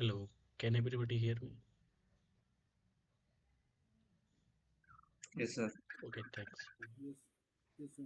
Hello, can everybody hear me? Yes, sir. Okay, thanks. Yes, yes, sir.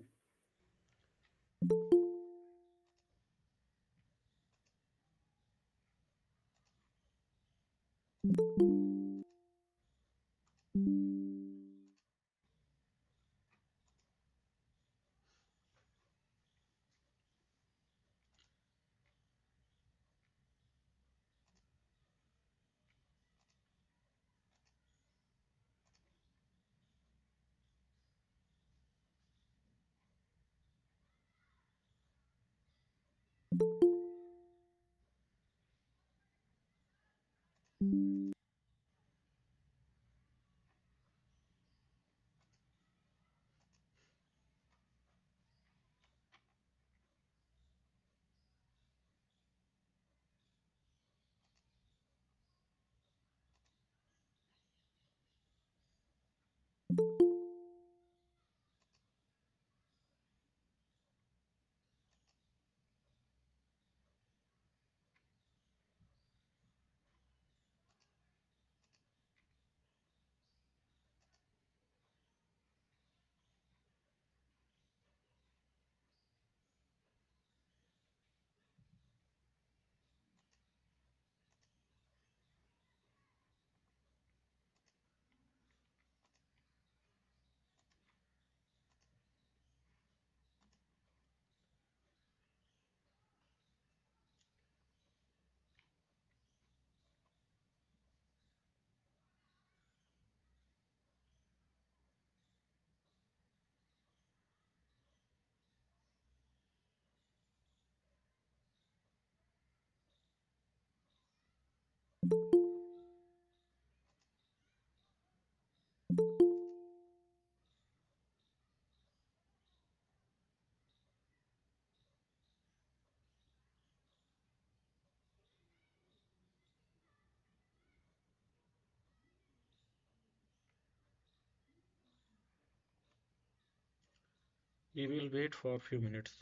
We will wait for a few minutes.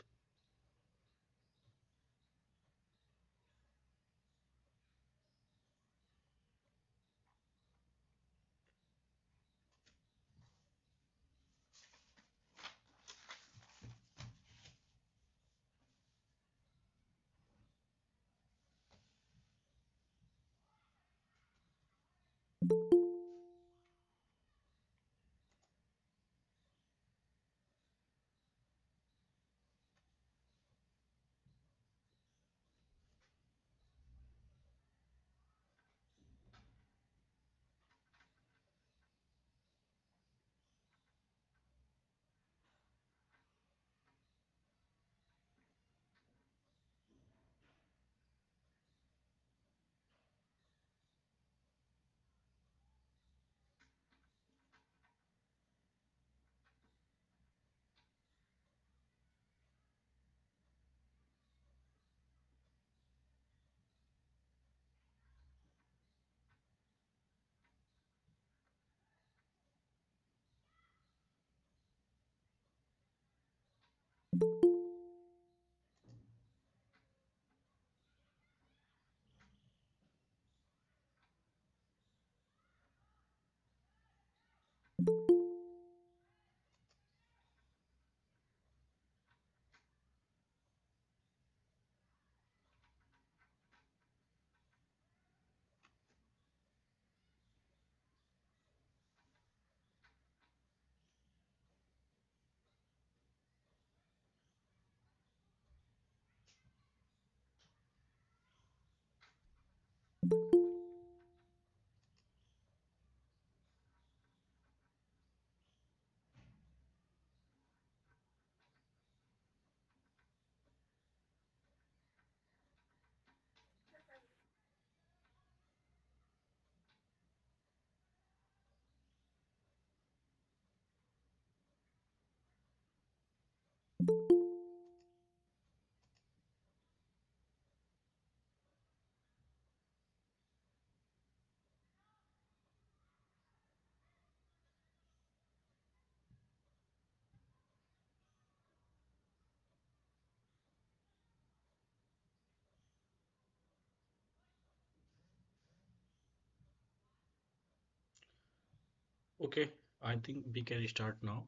Okay, I think we can start now.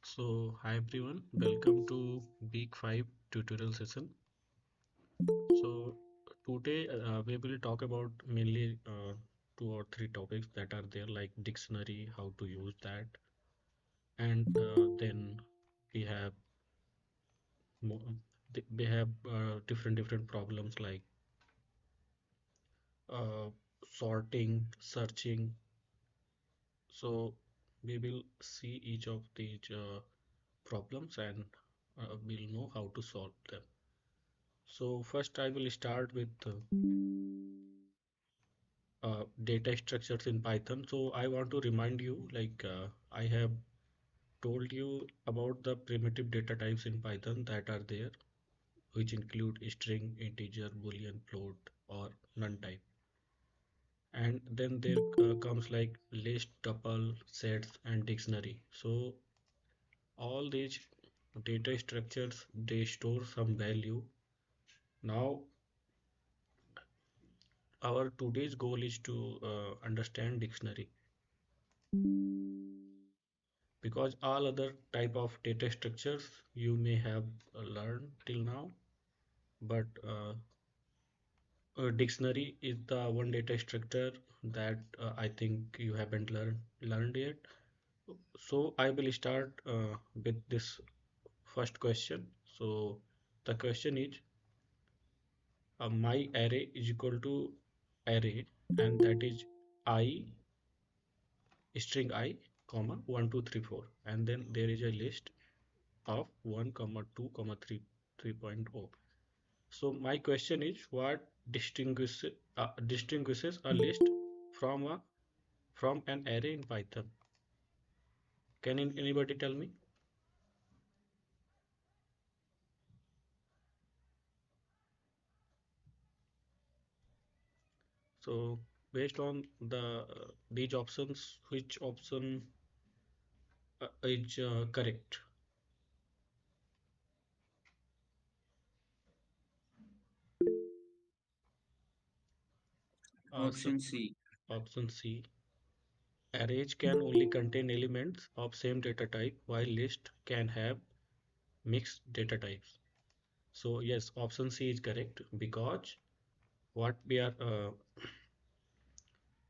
So, hi everyone, welcome to week 5 tutorial session. So, today we will talk about mainly two or three topics that are there, like dictionary, how to use that, and then we have we have different problems like uh, sorting, searching. So, we will see each of these problems and we'll know how to solve them. So first I will start with data structures in Python. So I want to remind you, like I have told you about the primitive data types in Python that are there, which include string, integer, boolean, float, or none type. And then there comes like list, tuple, sets, and dictionary. So all these data structures, they store some value. Now our today's goal is to understand dictionary because all other type of data structures you may have learned till now, but a dictionary is the one data structure that I think you haven't learned yet. So I will start with this first question. So the question is, my array is equal to array, and that is I string I comma 1 2 3 4, and then there is a list of 1 comma 2 comma 3 3.0. So my question is, what distinguishes a list from a from an array in Python? Can anybody tell me? So based on these options, which option is correct? So Option C. option C. Arrays can only contain elements of same data type, while list can have mixed data types. So yes, option C is correct because what we are uh,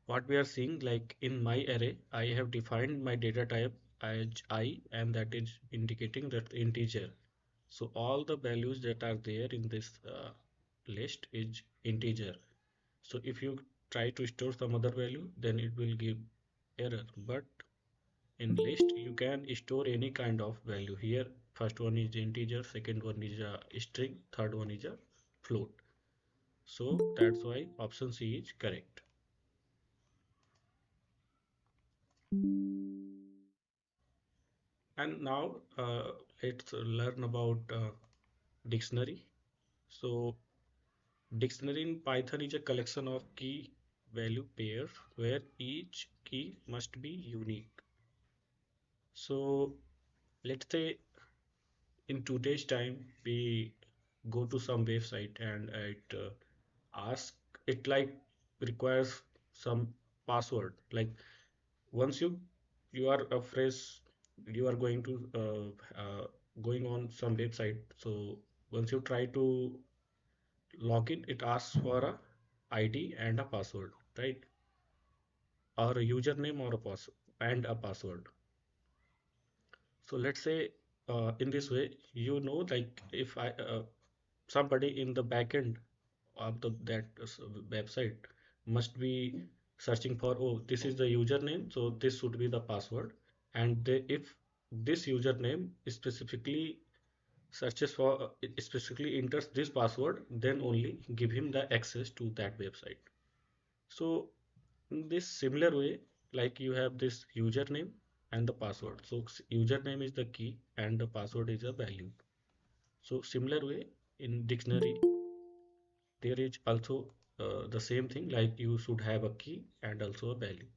what we are seeing, like in my array I have defined my data type as I, and that is indicating that integer. So all the values that are there in this list is integer. So if you try to store some other value, then it will give error. But in list you can store any kind of value. Here first one is integer, second one is a string, third one is a float. So that's why option C is correct. And now let's learn about dictionary. So dictionary in Python is a collection of key value pairs where each key must be unique. So let's say in today's time we go to some website and it asks, it like requires some password. Like once you are a fresh, you are going to going on some website. So once you try to log in, it asks for a ID and a password, right? Or a username or a pass and a password. So let's say in this way, like if I somebody in the backend of that website must be searching for, oh, this is the username, so this should be the password. And if this username specifically searches for specifically enters this password, then only give him the access to that website. So in this similar way, like you have this username and the password. So username is the key and the password is a value. So similar way in dictionary, there is also the same thing, like you should have a key and also a value.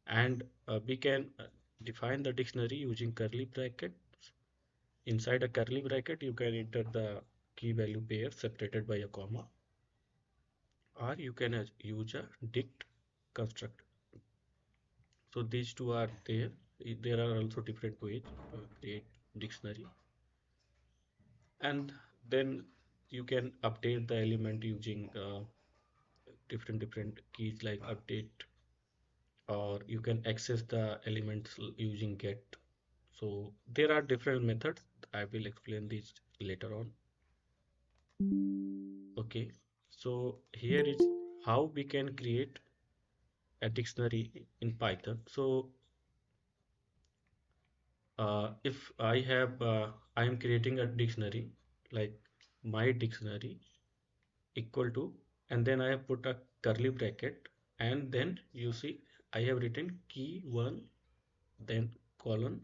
And we can define the dictionary using curly brackets. Inside a curly bracket, you can enter the key value pair separated by a comma, or you can use a dict construct. So these two are there. There are also different ways to create dictionary, and then you can update the element using different keys like update, or you can access the elements using get. So there are different methods. I will explain these later on. Okay, so here is how we can create a dictionary in Python. So if I am creating a dictionary like my dictionary equal to, and then I have put a curly bracket, and then you see I have written key one, then colon,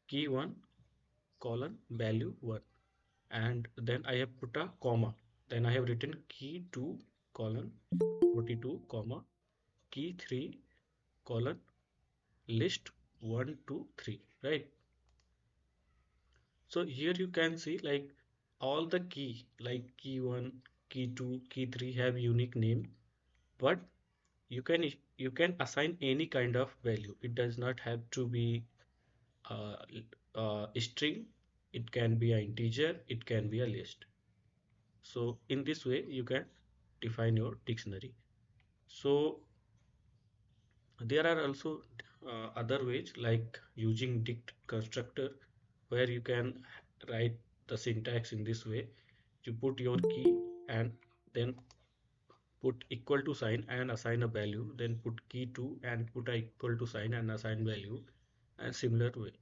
key one, colon, value one, and then I have put a comma. Then I have written key 2 colon 42 comma key 3 colon list 1 2 3, right? So here you can see like all the key like key 1, key 2, key 3 have unique name, but you can assign any kind of value. It does not have to be uh, a string. It can be an integer. It can be a list. So in this way, you can define your dictionary. So there are also other ways like using dict constructor, where you can write the syntax in this way. You put your key and then put equal to sign and assign a value, then put key 2 and put a equal to sign and assign value, and similar way.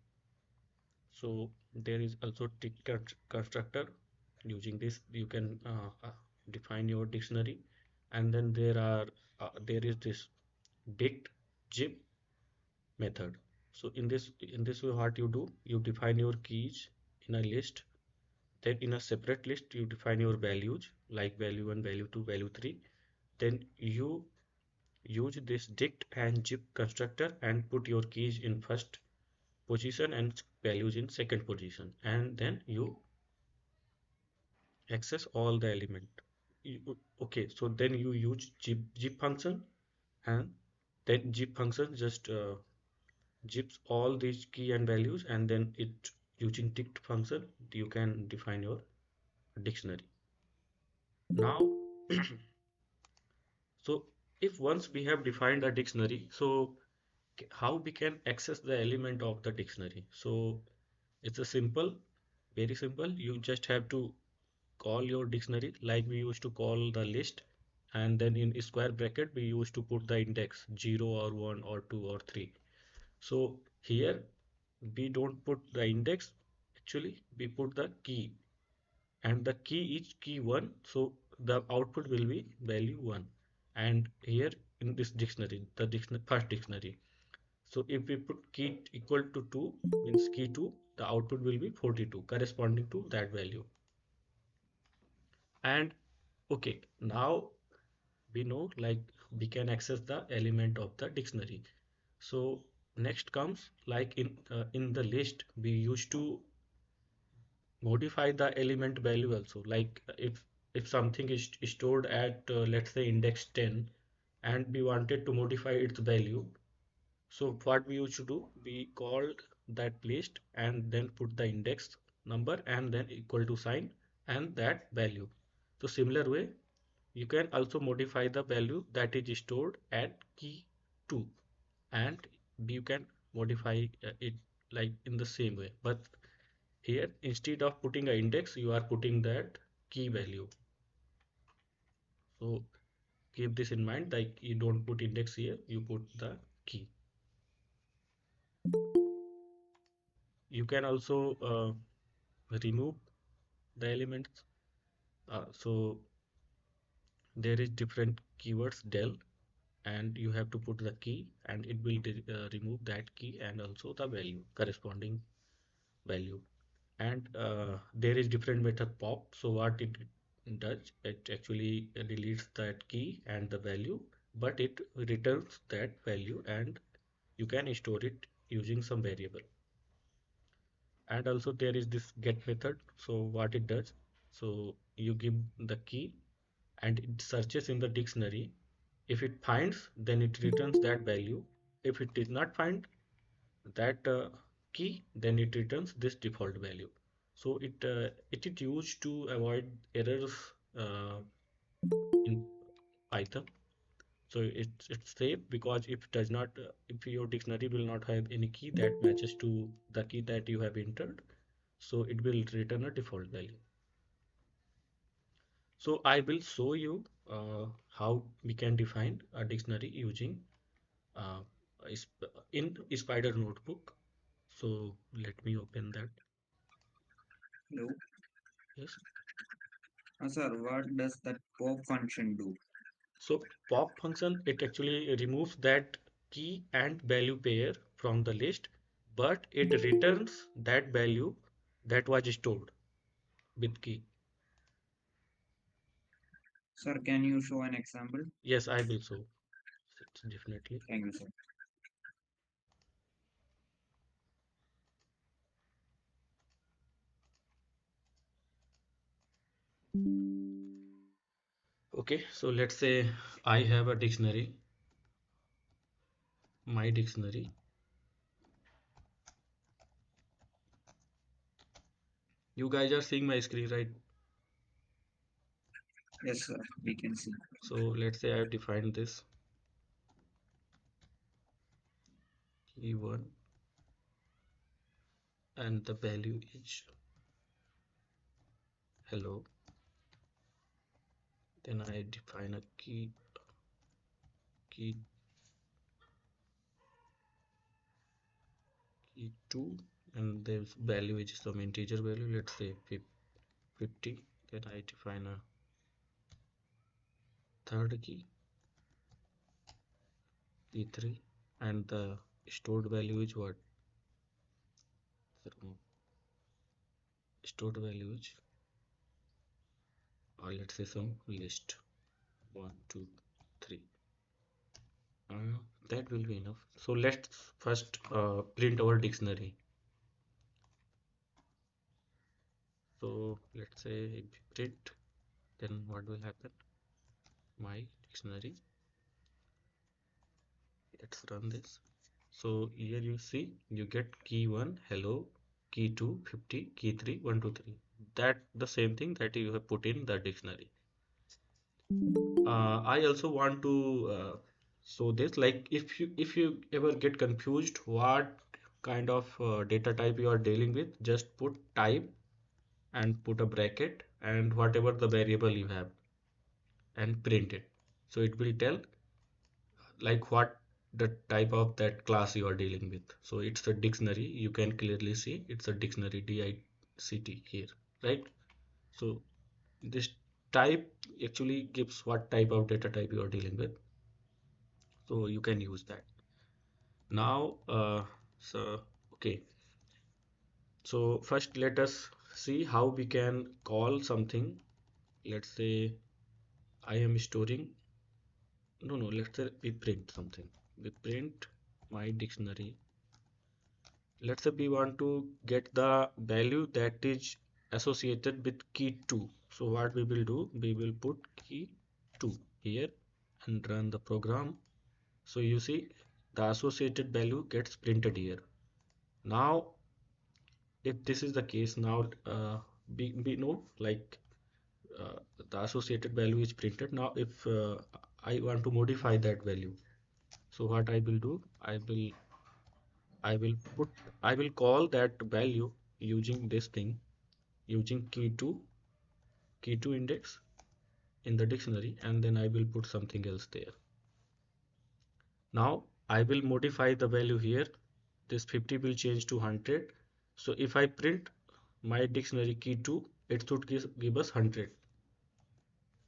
So there is also dict constructor. Using this, you can define your dictionary, and then there is this dict zip method. So in this way, what you do, you define your keys in a list. Then in a separate list, you define your values like value 1, value 2, value 3. Then you use this dict and zip constructor and put your keys in first position and values in second position, and then you access all the element. Okay, so then you use zip function, and then zip function just zips all these key and values, and then it using dict function you can define your dictionary. Now so if once we have defined a dictionary, so how we can access the element of the dictionary? So it's a simple, very simple. You just have to call your dictionary like we used to call the list, and then in square bracket we used to put the index 0 or 1 or 2 or 3. So here we don't put the index, actually we put the key, and the key is key 1, so the output will be value 1. And here in this dictionary, the first dictionary, so if we put key equal to 2, means key 2, the output will be 42 corresponding to that value. And okay, now we know like we can access the element of the dictionary. So next comes like in the list we used to modify the element value also. Like if something is stored at let's say index 10, and we wanted to modify its value, so what we used to do, we called that list and then put the index number and then equal to sign and that value. So similar way, you can also modify the value that is stored at key 2, and you can modify it like in the same way. But here, instead of putting an index, you are putting that key value. So keep this in mind, like you don't put index here, you put the key. You can also remove the elements. So there is different keywords del, and you have to put the key, and it will remove that key and also the value, corresponding value. And there is different method pop. So what it does, it actually deletes that key and the value, but it returns that value, and you can store it using some variable. And also there is this get method. So what it does, So you give the key and it searches in the dictionary. If it finds, then it returns that value. If it did not find that key, then it returns this default value. So it is used to avoid errors uh, in Python. So it's safe because if it does not, if your dictionary will not have any key that matches to the key that you have entered, so it will return a default value. So I will show you how we can define a dictionary using uh, in Spider Notebook. So let me open that. Hello. Yes. Sir, what does that pop function do? So pop function, it actually removes that key and value pair from the list, but it returns that value that was stored with key. Sir, can you show an example? Yes, I will show. It's definitely. Thank you, sir. Okay, so let's say I have a dictionary, my dictionary. You guys are seeing my screen, right? Yes, sir. We can see. So let's say I have defined this key one and the value is hello. Then I define a key key two and the value is some integer value. Let's say 50. Then I define a third key three, and the stored value is what? So, stored value is, or let's say some list one, two, three. Uh, that will be enough. So let's first print our dictionary. So let's say if we print, then what will happen? My dictionary. Let's run this. So here you see you get key 1 hello, key 2 50, key 3 1 2 3. That the same thing that you have put in the dictionary. I also want to show this, like if you ever get confused what kind of data type you are dealing with, just put type and put a bracket and whatever the variable you have and print it. So it will tell like what the type of that class you are dealing with. So it's a dictionary. You can clearly see it's a dictionary DICT here, right? So this type actually gives what type of data type you are dealing with. So you can use that. Now, so okay. So first let us see how we can call something. Let's say I am storing, no, let's say we print something. We print my dictionary. Let's say we want to get the value that is associated with key 2. So what we will do, we will put key 2 here and run the program. So you see the associated value gets printed here. Now, if this is the case, now we know like the associated value is printed. Now, if I want to modify that value, so what I will do, I will put, I will call that value using this thing, using key to index in the dictionary, and then I will put something else there. Now I will modify the value here. This 50 will change to 100. So if I print my dictionary key 2, it should give us 100.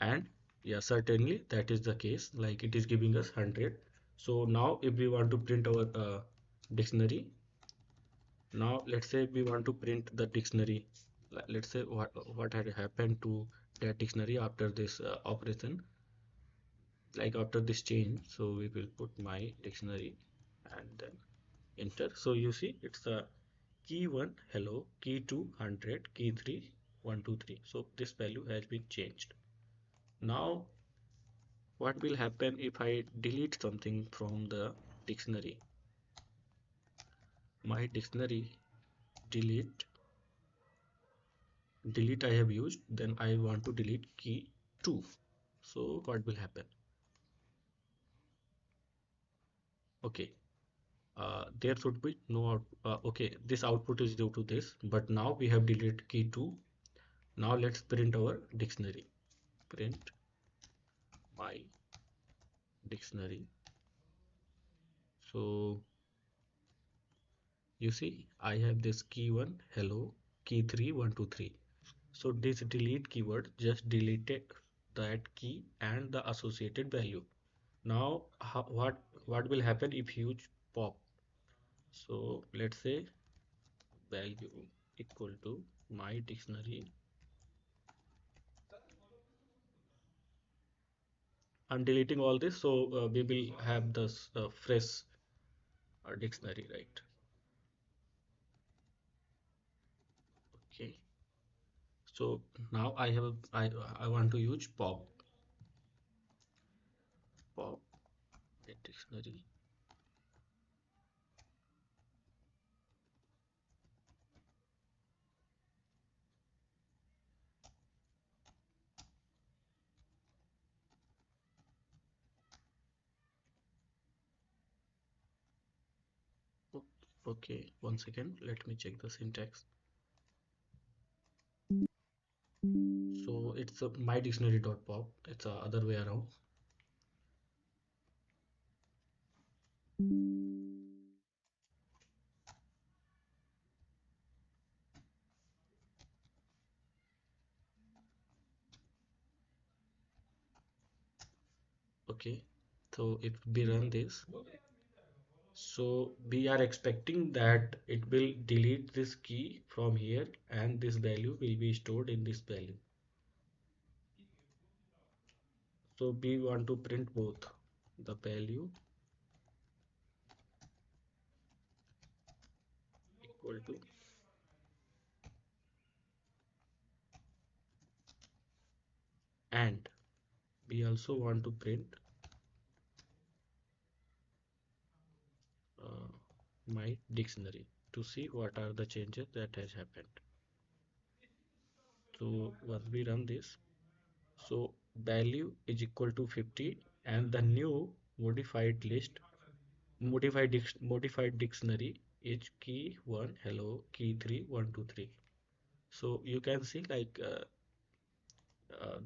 And yeah, certainly that is the case. Like it is giving us 100. So now if we want to print our dictionary, now let's say we want to print the dictionary. Let's say what had happened to that dictionary after this operation, like after this change. So we will put my dictionary and then enter. So you see it's the key 1 hello, key 2 100, key 3 1, 2, 3. So this value has been changed. Now, what will happen if I delete something from the dictionary? My dictionary delete, delete I have used, then I want to delete key 2. So what will happen? Okay, there should be no out, okay, this output is due to this, but now we have deleted key 2. Now let's print our dictionary. Print my dictionary. So you see, I have this key 1, hello, key 3, 1, 2, 3. So this delete keyword just deleted that key and the associated value. Now, what will happen if huge pop? So let's say value equal to my dictionary. I'm deleting all this, so we will have this fresh dictionary, right? Okay. So now I want to use pop dictionary. Okay, one second. Let me check the syntax. So it's a my dictionary.pop. It's a other way around. Okay. So if we run this, so we are expecting that it will delete this key from here and this value will be stored in this value. So we want to print both the value equal to, and we also want to print uh, my dictionary to see what are the changes that has happened. So once we run this, so value is equal to 50 and the new modified list, modified dictionary is key 1, hello, key 3, 1, 2, 3. So you can see like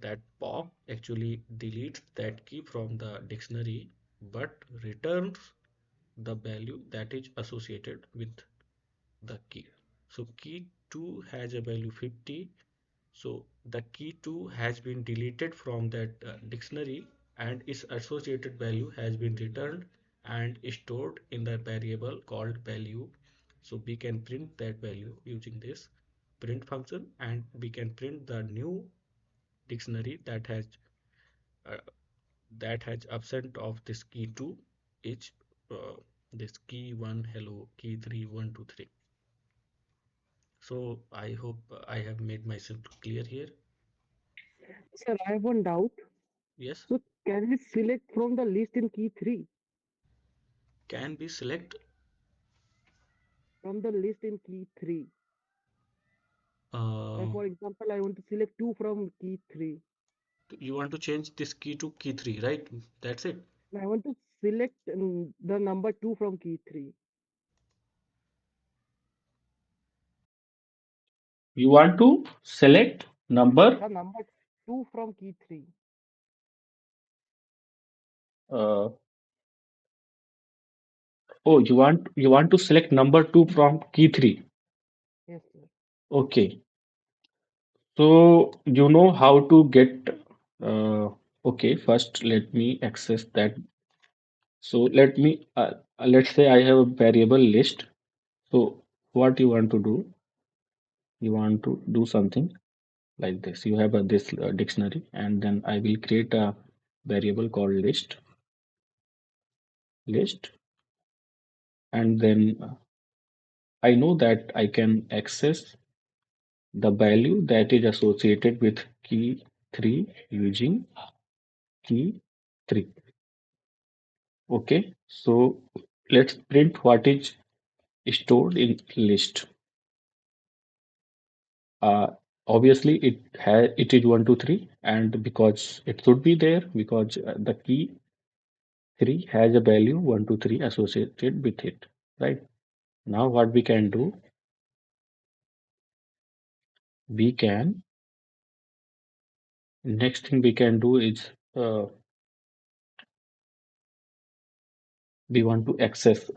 that pop actually deletes that key from the dictionary but returns the value that is associated with the key. So key 2 has a value 50. So the key 2 has been deleted from that dictionary and its associated value has been returned and stored in the variable called value. So we can print that value using this print function and we can print the new dictionary uh, that has absent of this key 2 is this key 1 hello key 3 1 2 3. So I hope I have made myself clear here. Sir, I have one doubt. Yes, So can we select from the list in key 3? can we select? From the list in key 3. uh, For example, I want to select 2 from key 3. you want to change this key to key 3, right? That's it. And I want to select the number 2 from key 3. You want to select number. The number 2 from key 3. uh, oh, you want to select number 2 from key 3. Yes, sir. Okay, so you know how to get okay, first let me access that. So let's say I have a variable list. So what you want to do, you want to do something like this. You have this dictionary and then I will create a variable called list, and then I know that I can access the value that is associated with key 3 using key 3. Okay, so let's print what is stored in list. Uh, Obviously, it is 1 2 3, and because it should be there because the key 3 has a value 1 2 3 associated with it, right? Now, what we can do, we can next thing we can do is we want to access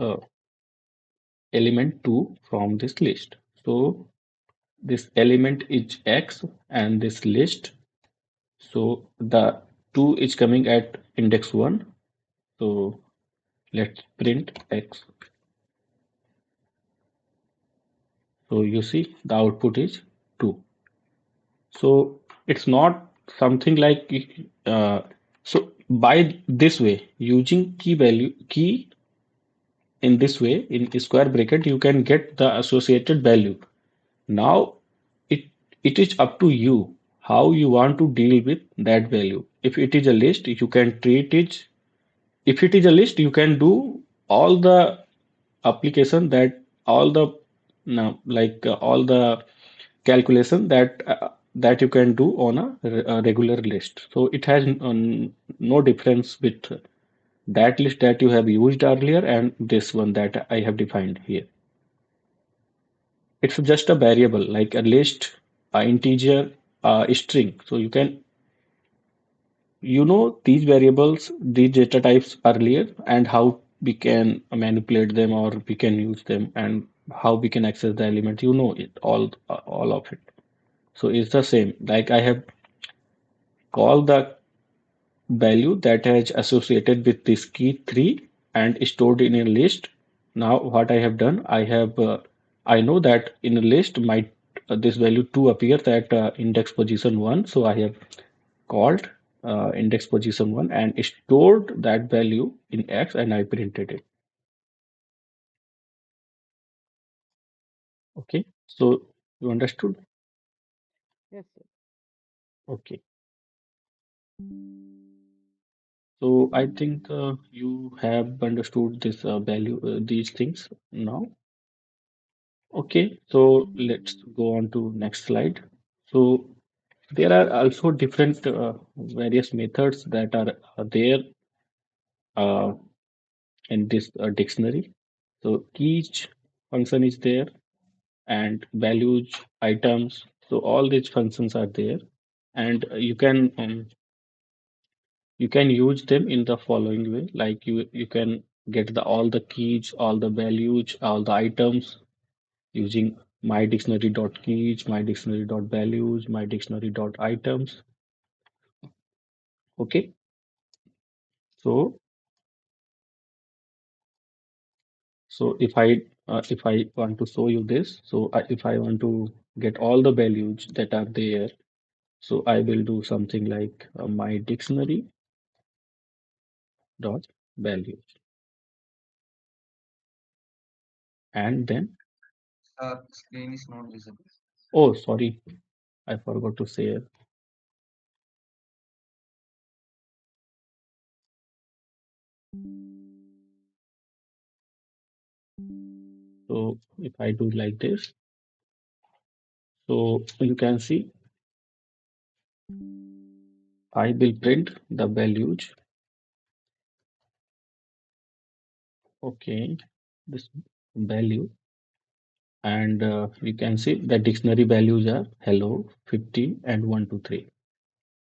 element 2 from this list. So this element is X and this list. So the 2 is coming at index 1. So let's print X. So you see the output is 2. So it's not something like so by this way using key in this way in square bracket you can get the associated value. Now it it is up to you how you want to deal with that value. If it is a list, you can treat it. If it is a list, you can do all the application that all the no, like all the calculation that you can do on a regular list. So it has no difference with that list that you have used earlier and this one that I have defined here. It's just a variable like a list, a integer, a string. So you can these variables, these data types earlier and how we can manipulate them or we can use them and how we can access the element. You know it all of it. So it's the same. Like I have called the value that has associated with this key 3 and stored in a list. Now what I have done, I know that in a list my this value 2 appears at index position 1. So I have called index position 1 and stored that value in X and I printed it. Okay, so you understood? Yes, sir. Okay, so I think you have understood this these things now. Okay, so let's go on to next slide. So there are also different various methods that are there uh, in this dictionary. So each function is there and values, items. So all these functions are there, and you can use them in the following way. Like you can get the all the keys, all the values, all the items using mydictionary.keys, mydictionary.values, mydictionary.items. Okay, so if I want to show you this, if I want to get all the values that are there, so I will do something like my dictionary dot values, and then Screen is not visible. oh sorry, I forgot to say. So if I do like this, so you can see I will print the values. Okay, this value, and you can see the dictionary values are hello, 50, and 123,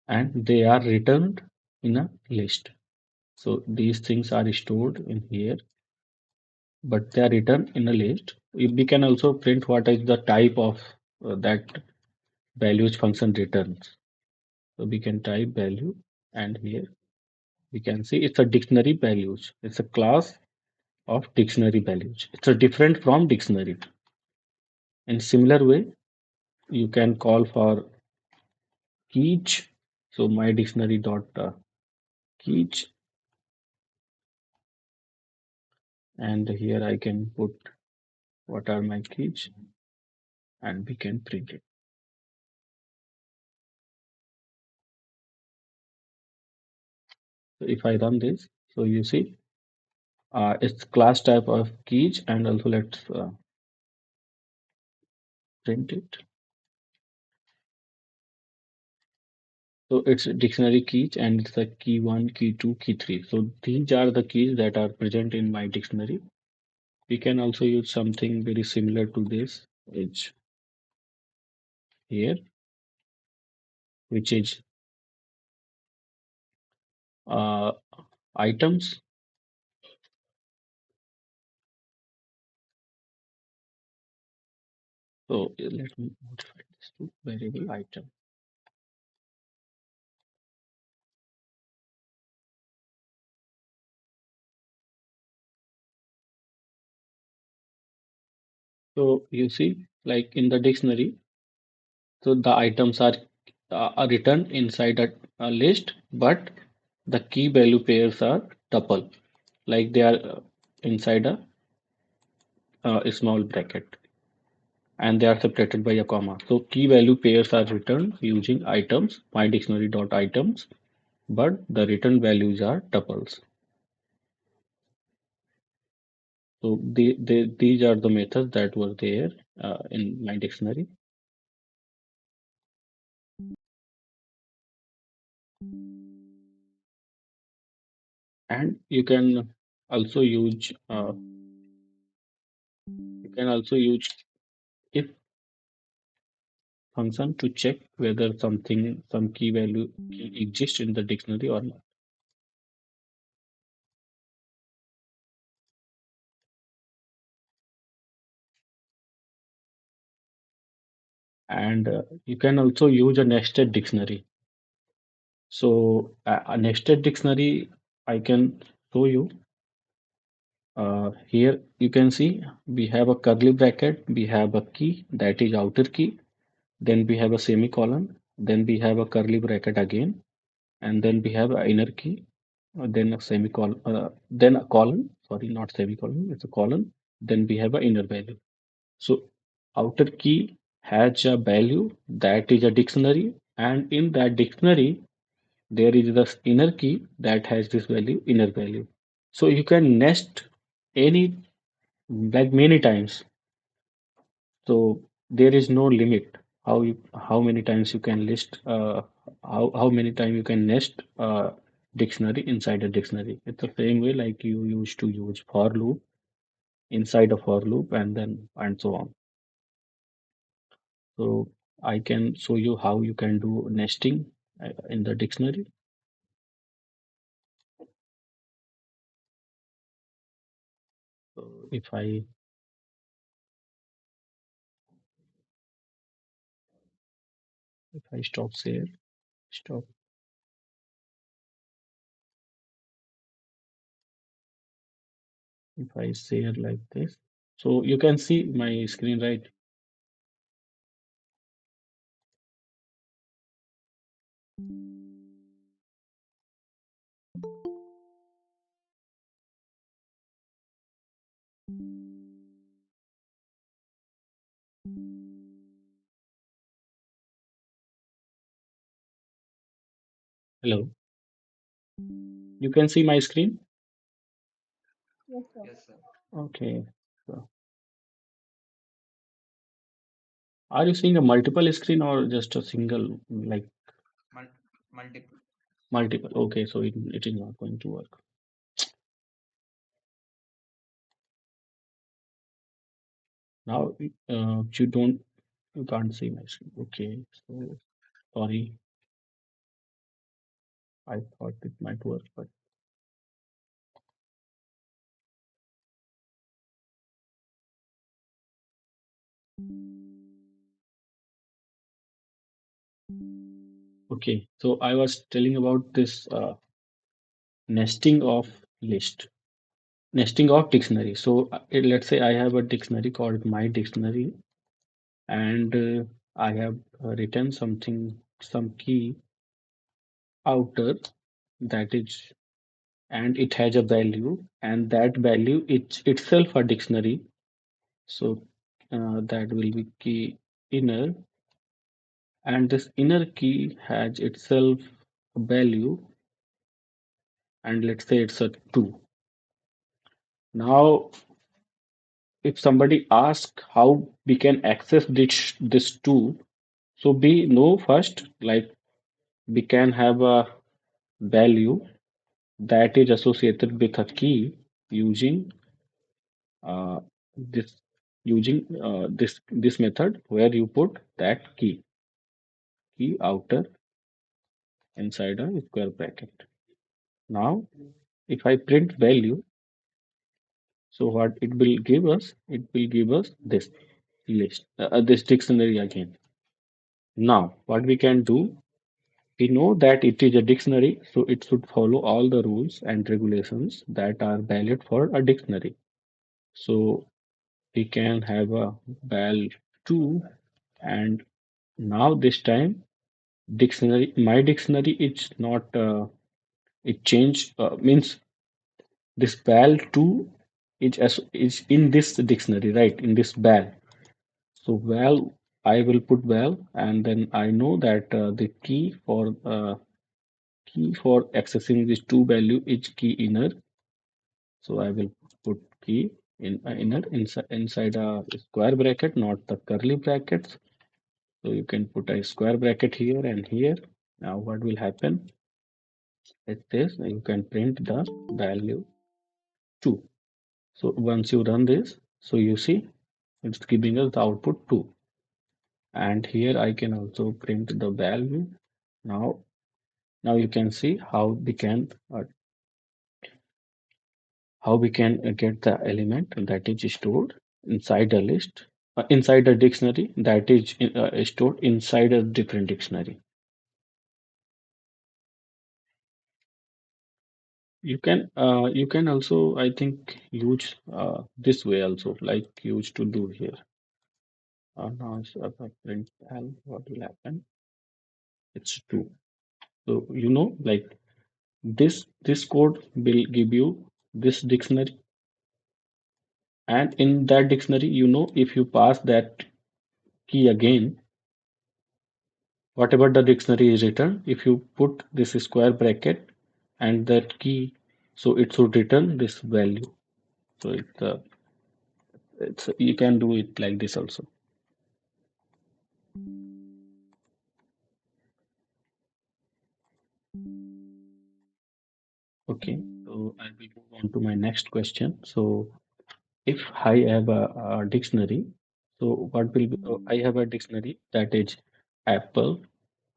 and they are returned in a list. So these things are stored in here, but they are written in a list. We can also print what is the type of that values function returns. So we can type value, and here we can see it's a dictionary values. It's a class of dictionary values. It's a different from dictionary. In similar way, you can call for keys. So my dictionary dot keys, and here I can put what are my keys, and we can print it. So if I run this, so you see it's class type of keys, and also let's print it. So it's dictionary keys, and it's the key 1, key 2, key 3. So these are the keys that are present in my dictionary. We can also use something very similar to this, which here, which is uh, items. So let me modify this to variable item. So you see, like in the dictionary, so the items are written inside a list, but the key value pairs are tuple, like they are inside a small bracket, and they are separated by a comma. So key value pairs are returned using items, my dictionary dot items, but the return values are tuples. So these are the methods that were there in my dictionary. And also use you can also use if function to check whether some key exists in the dictionary or not. And you can also use a nested dictionary. So a nested dictionary, I can show you. Here you can see we have a curly bracket, we have a key, that is outer key, then we have a semicolon, then we have a curly bracket again, and then we have an inner key, then a semicolon, then a colon, sorry, not semicolon, it's a colon, then we have an inner value. So outer key has a value that is a dictionary, and in that dictionary there is the inner key that has this value, inner value. So you can nest any, like many times. So there is no limit how many times you can list how many times you can nest dictionary inside a dictionary. It's the same way like you used to use for loop inside a for loop, and then and so on. So I can show you how you can do nesting in the dictionary. So if I stop share, stop, if I share like this, so you can see my screen, right? Hello, you can see my screen. Yes, sir. Yes, sir. Okay. So are you seeing a multiple screen or just a single, like Mul- Multiple. multiple? Okay, so it is not going to work. Now you can't see my screen. Okay, so sorry, I thought it might work, but okay. So I was telling about this nesting of list, nesting of dictionary. So let's say I have a dictionary called my dictionary, and I have written some key outer, that is, and it has a value, and that value it's itself a dictionary. So that will be key inner, and this inner key has itself a value, and let's say it's a 2. Now, if somebody asks how we can access this 2, so we know first, like we can have a value that is associated with a key using uh, this this method where you put that key outer inside a square bracket. Now, if I print value, so what it will give us? It will give us this list, this dictionary again. Now, what we can do? We know that it is a dictionary, so it should follow all the rules and regulations that are valid for a dictionary. So we can have a val 2, and now this time dictionary, my dictionary is not it changed means this val 2 is in this dictionary, right, in this val. So val, I will put val, and then I know that the key for accessing this 2 value is key inner. So I will put key in inner inside a square bracket, not the curly brackets. So you can put a square bracket here and here. Now what will happen is this, you can print the value 2. So once you run this, so you see it's giving us the output 2. And here I can also print the value. Now you can see how we can get the element that is stored inside a list, inside a dictionary that is stored inside a different dictionary. You can also, I think, use this way also, like used to do here. Now if I print L, what will happen? It's true. So like this code will give you this dictionary, and in that dictionary, if you pass that key again, whatever the dictionary is written, if you put this square bracket and that key, so it should return this value. So it's you can do it like this also. Okay, so I will move on to my next question. So if I have a dictionary, so what will be, I have a dictionary that is apple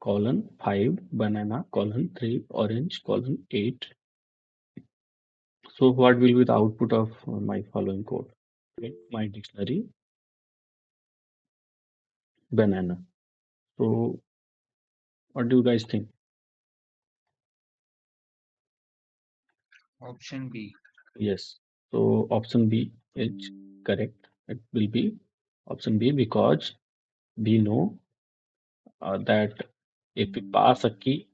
colon 5 banana colon 3 orange colon 8. So what will be the output of my following code? Print my dictionary banana. So what do you guys think? Option B. Yes. So option B is correct. It will be option B because we know that if we pass a key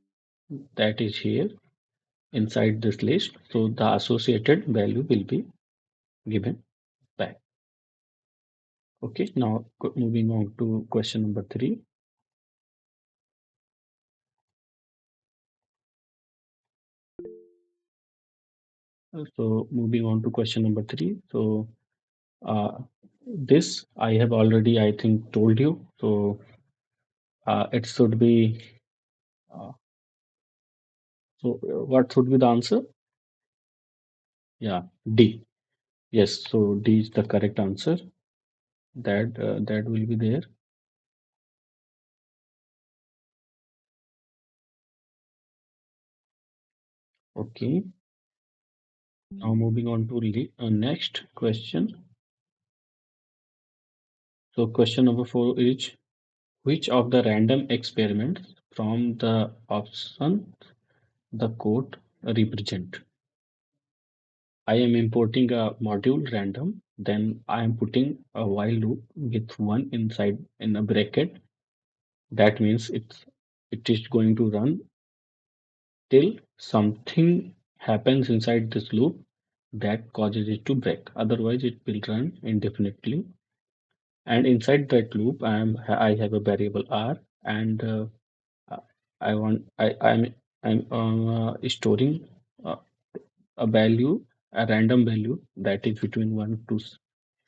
that is here inside this list, so the associated value will be given back. Okay, now moving on to question number 3. So moving on to question number 3. So this I have already, I think, told you. So it should be uh, what should be the answer? Yeah, D. Yes, so D is the correct answer. That will be there. Okay. Now moving on to next question. So question number 4 is, which of the random experiments from the option the code represent? I am importing a module random, then I am putting a while loop with 1 inside in a bracket. That means it is going to run till something happens inside this loop that causes it to break. Otherwise, it will run indefinitely. And inside that loop, I have a variable r, and I want I'm storing a value, a random value that is between 1 to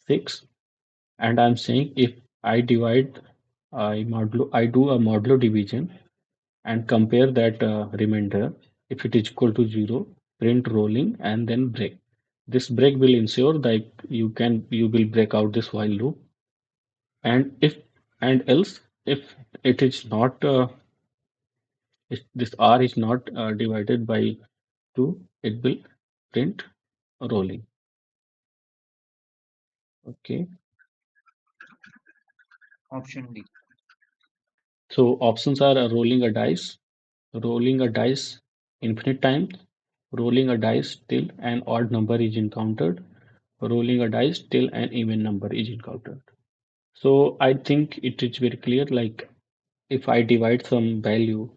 6, and I'm saying if I divide, I do a modulo division and compare that remainder. If it is equal to 0, print rolling and then break. This break will ensure that you will break out this while loop, and if and else if it is not if this r is not divided by 2, it will print rolling. Okay, Option D. so options are rolling a dice infinite times, rolling a dice till an odd number is encountered, rolling a dice till an even number is encountered. So I think it is very clear, like if I divide some value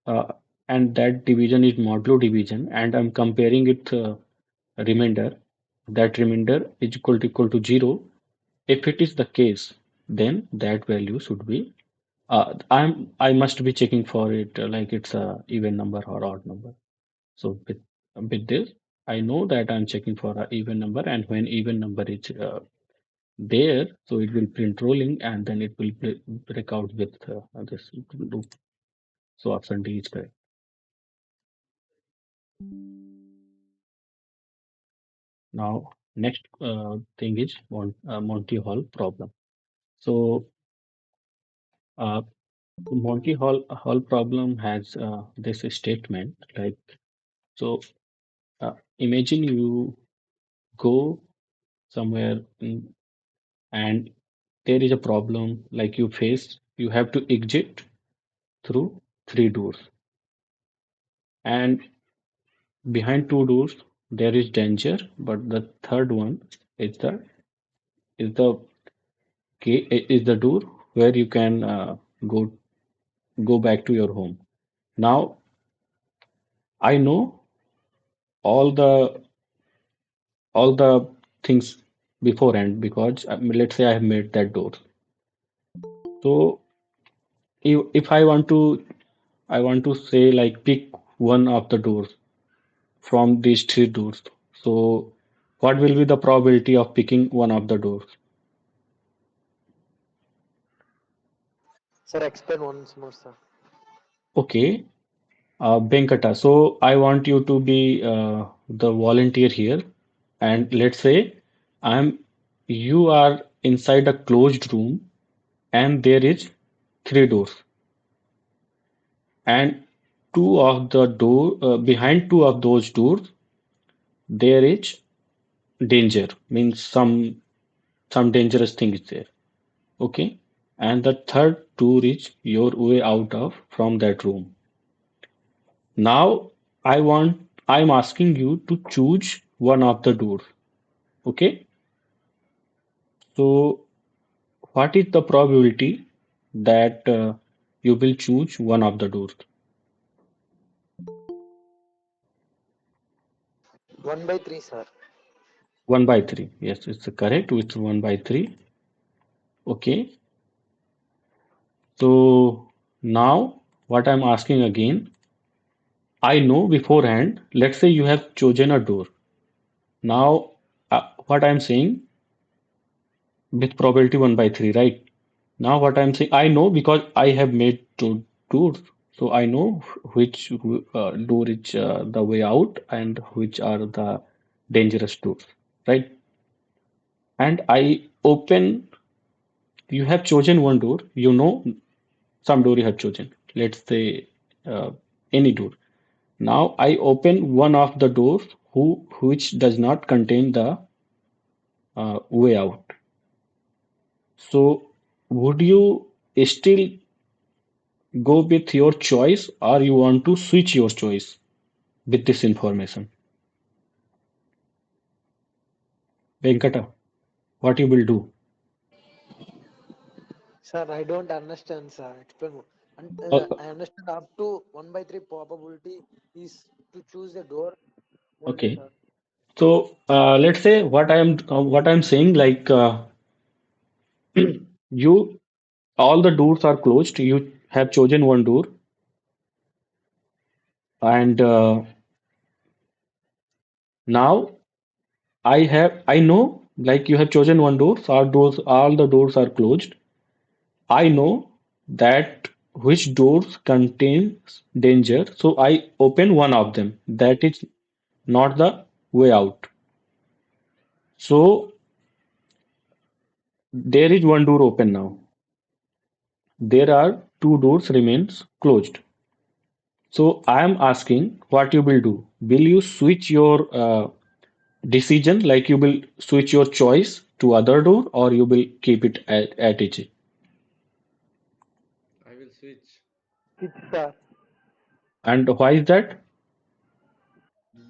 uh, and that division is modulo division and I'm comparing it remainder, that remainder is equal to 0. If it is the case, then that value should be I must be checking for it like it's a even number or odd number. So with this, I know that I'm checking for a even number, and when even number is there, so it will print rolling, and then it will break out with this loop. So option D is correct. Now, next thing is Monty Hall problem. So uh, Hall problem has this statement like so. Imagine you go somewhere and there is a problem like you have to exit through three doors, and behind two doors there is danger, but the third one is the is the door where you can go go back to your home. Now I know all the things beforehand because let's say I have made that door. So if I want to say like pick one of the doors from these three doors. So what will be the probability of picking one of the doors? Sir, explain once more, sir. Okay, Venkata. So I want you to be the volunteer here, and let's say I'm you are inside a closed room, and there is three doors, and two of the door behind two of those doors there is danger, means some dangerous thing is there. Okay, and the third door is your way out of from that room. Now I'm asking you to choose one of the doors. Okay, so what is the probability that you will choose one of the doors? 1/3, sir. 1/3. Yes, it's correct with 1/3. Okay, so now what I'm asking again, I know beforehand, let's say you have chosen a door. Now, what I'm saying with probability 1/3, right? Now, what I'm saying, I know because I have made two tours, so I know which door is the way out and which are the dangerous doors, right? And I open, you have chosen one door, you know, some door you have chosen. Let's say any door. Now I open one of the doors which does not contain the way out. So would you still go with your choice or you want to switch your choice with this information? Venkata, what you will do? Sir, I don't understand, sir. Explain more. And Uh, I understand up to 1/3 probability is to choose the door only, okay. sir. So let's say what I'm saying like you all the doors are closed. You have chosen one door and Now I know like you have chosen one door, so all the doors are closed. I know that which doors contains danger, so I open one of them. That is not the way out. So there is one door open now. There are two doors remains closed. So I am asking what you will do. Will you switch your decision, like you will switch your choice to other door, or you will keep it at it? I will switch It's And why is that?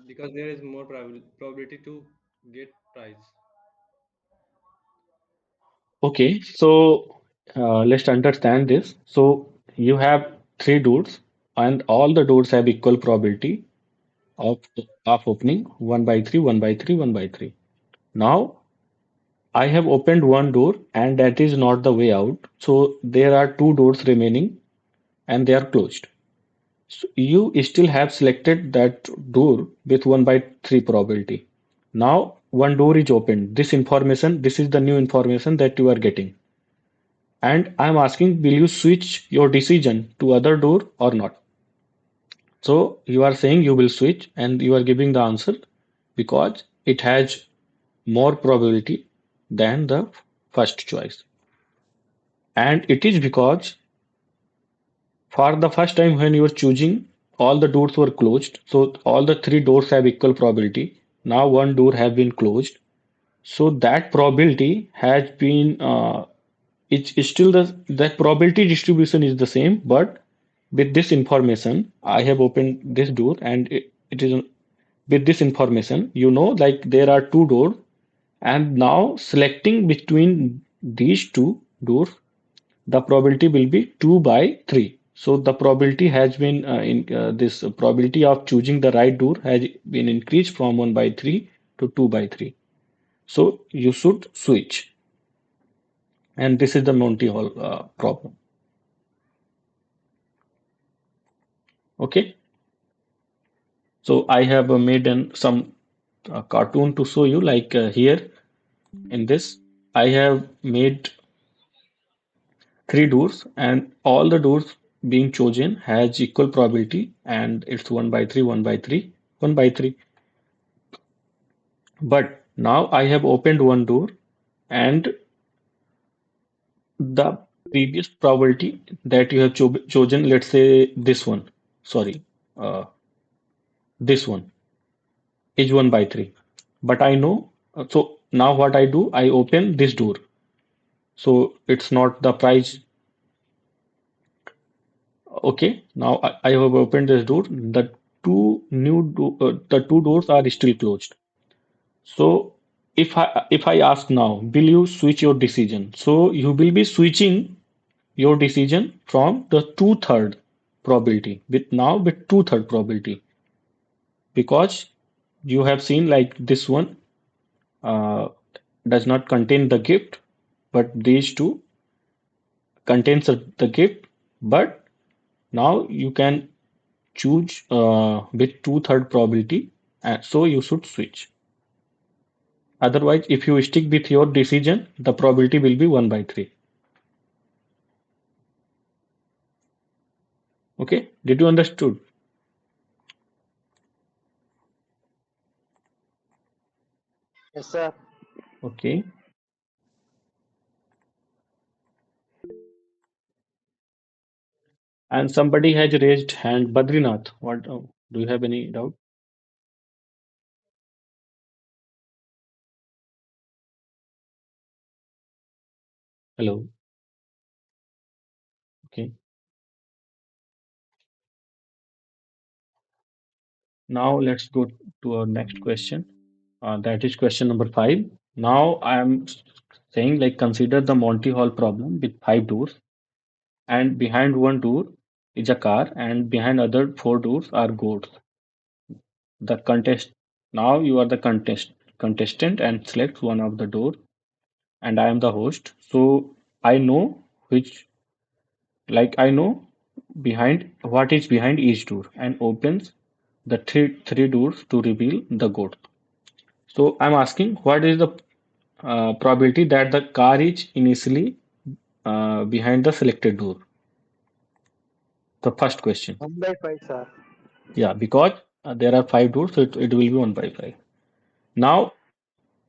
because there is more probability to get prize. Okay, so let's understand this. So you have three doors, and all the doors have equal probability of opening one by three, one by three, one by three. Now I have opened one door, and that is not the way out. So there are two doors remaining, and they are closed. So you still have selected that door with 1 by 3 probability. Now one door is opened. This is the new information that you are getting. And I'm asking, will you switch your decision to other door or not? So you are saying you will switch and you are giving the answer because it has more probability than the first choice. And it is because for the first time when you were choosing, all the doors were closed. So all the three doors have equal probability. Now one door has been closed. So that probability has been it's still that probability distribution is the same, but with this information, I have opened this door and it is with this information, you know, like there are two doors, and now selecting between these two doors, the probability will be 2 by 3. So the probability has been in this probability of choosing the right door has been increased from 1 by 3 to 2 by 3. So you should switch. And this is the Monty Hall problem. Okay. So I have made some cartoon to show you like here in this I have made three doors and all the doors being chosen has equal probability and it's 1 by 3, 1 by 3, 1 by 3. But now I have opened one door and the previous probability that you have chosen, let's say this one, sorry, uh, this one is 1 by 3. But I know, so now what I do, I open this door. So it's not the price. Okay, now I have opened this door. The two doors are still closed. So if I ask now, will you switch your decision? So you will be switching your decision from the two-third probability with two-third probability because you have seen like this one uh, does not contain the gift, but these two contains the gift. But now you can choose with two-third probability, so you should switch. Otherwise, if you stick with your decision, the probability will be 1 by 3. Okay, did you understood? yes, sir. Okay, and somebody has raised hand. Badrinath, what do you have any doubt? Hello. Okay, now let's go to our next question. That is question number 5. Now I am saying like consider the Monty Hall problem with 5 doors, and behind one door is a car, and behind other 4 doors are goats. The contest Now you are the contestant and select one of the door, and I am the host. So I know which, like I know behind what is behind each door, and opens the three doors to reveal the goat. So I'm asking what is the probability that the car is initially behind the selected door? The first question. 1/5, sir. Yeah, because there are five doors, so it will be 1/5. Now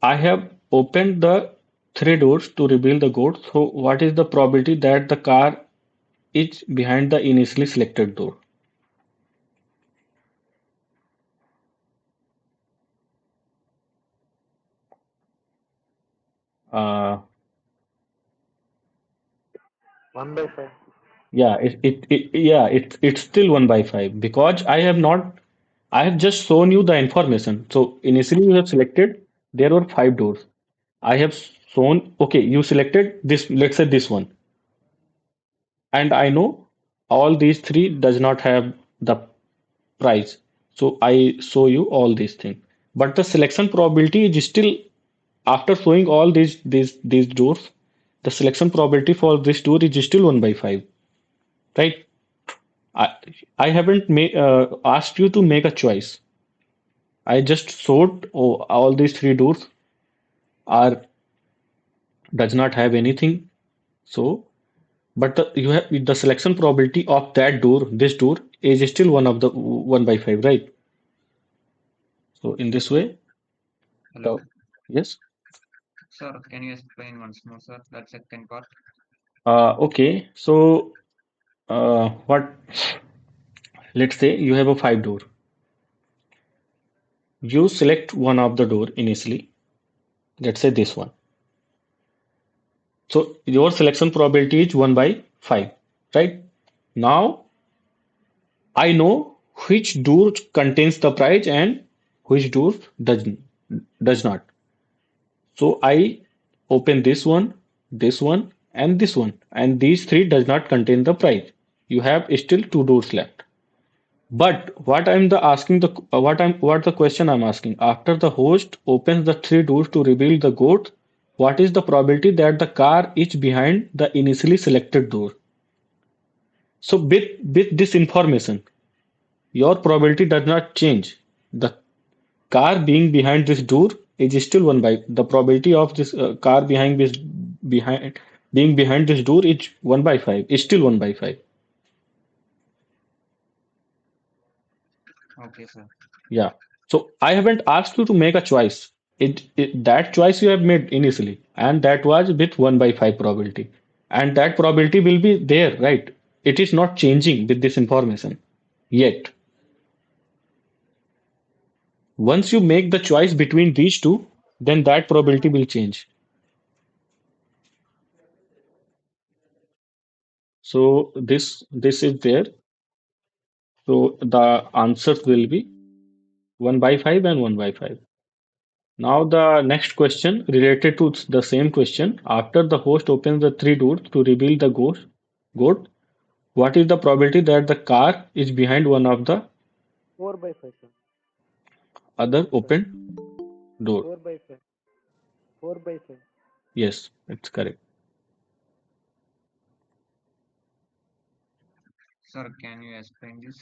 I have opened the three doors to reveal the code. So what is the probability that the car is behind the initially selected door? Uh, 1/5. yeah, it's still 1/5 because I have just shown you the information. So initially you have selected there were five doors. I have shown, okay, you selected this, let's say this one, and I know all these three does not have the price. So I show you all these things. But the selection probability is still after showing all these doors, the selection probability for this door is still 1/5, right? I I haven't asked you to make a choice. I just showed all these three doors are does not have anything. So, but you have the selection probability of that door, this door, is still one of the 1/5, right? So in this way, Hello, the yes. sir. Can you explain once more, sir? That second part. Okay. So what? Let's say you have a five door. You select one of the door initially. Let's say this one. So your selection probability is 1/5, right? Now I know which door contains the prize and which door does not. So I open this one, and this one, and these three does not contain the prize. You have still two doors left. But what I'm the asking the what the question I'm asking after the host opens the three doors to reveal the goat, what is the probability that the car is behind the initially selected door? So with this information, your probability does not change. The car being behind this door is still one by the probability of this car behind being behind this door is 1/5. Is still 1/5. Okay, sir. Yeah. So I haven't asked you to make a choice. That choice you have made initially, and that was with 1/5 probability, and that probability will be there, right? It is not changing with this information yet. Once you make the choice between these two, then that probability will change. So this is there. So the answers will be 1/5 and 1/5. Now the next question related to the same question. After the host opens the three doors to reveal the goat, what is the probability that the car is behind one of the 4/5, sir. other 4/5. open door? 4/5. 4/5. Yes, it's correct. Sir, can you explain this?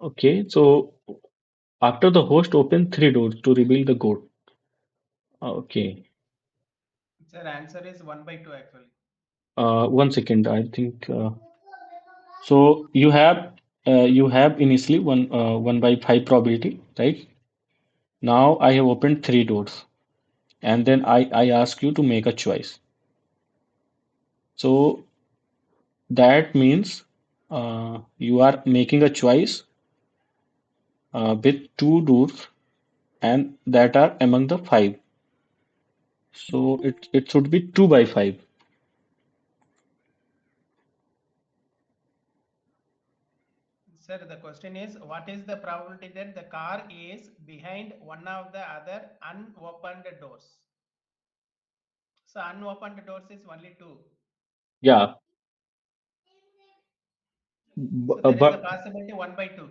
Okay, so after the host opens three doors to reveal the goat. Okay, Sir, answer is 1/2 actually. one second. I think so. You have initially 1/5 probability, right? Now I have opened three doors, and then I ask you to make a choice. So that means you are making a choice with two doors, and that are among the five. So it should be 2/5. Sir, the question is what is the probability that the car is behind one of the other unopened doors? So unopened doors is only two. Yeah, So there is a but possibility 1/2.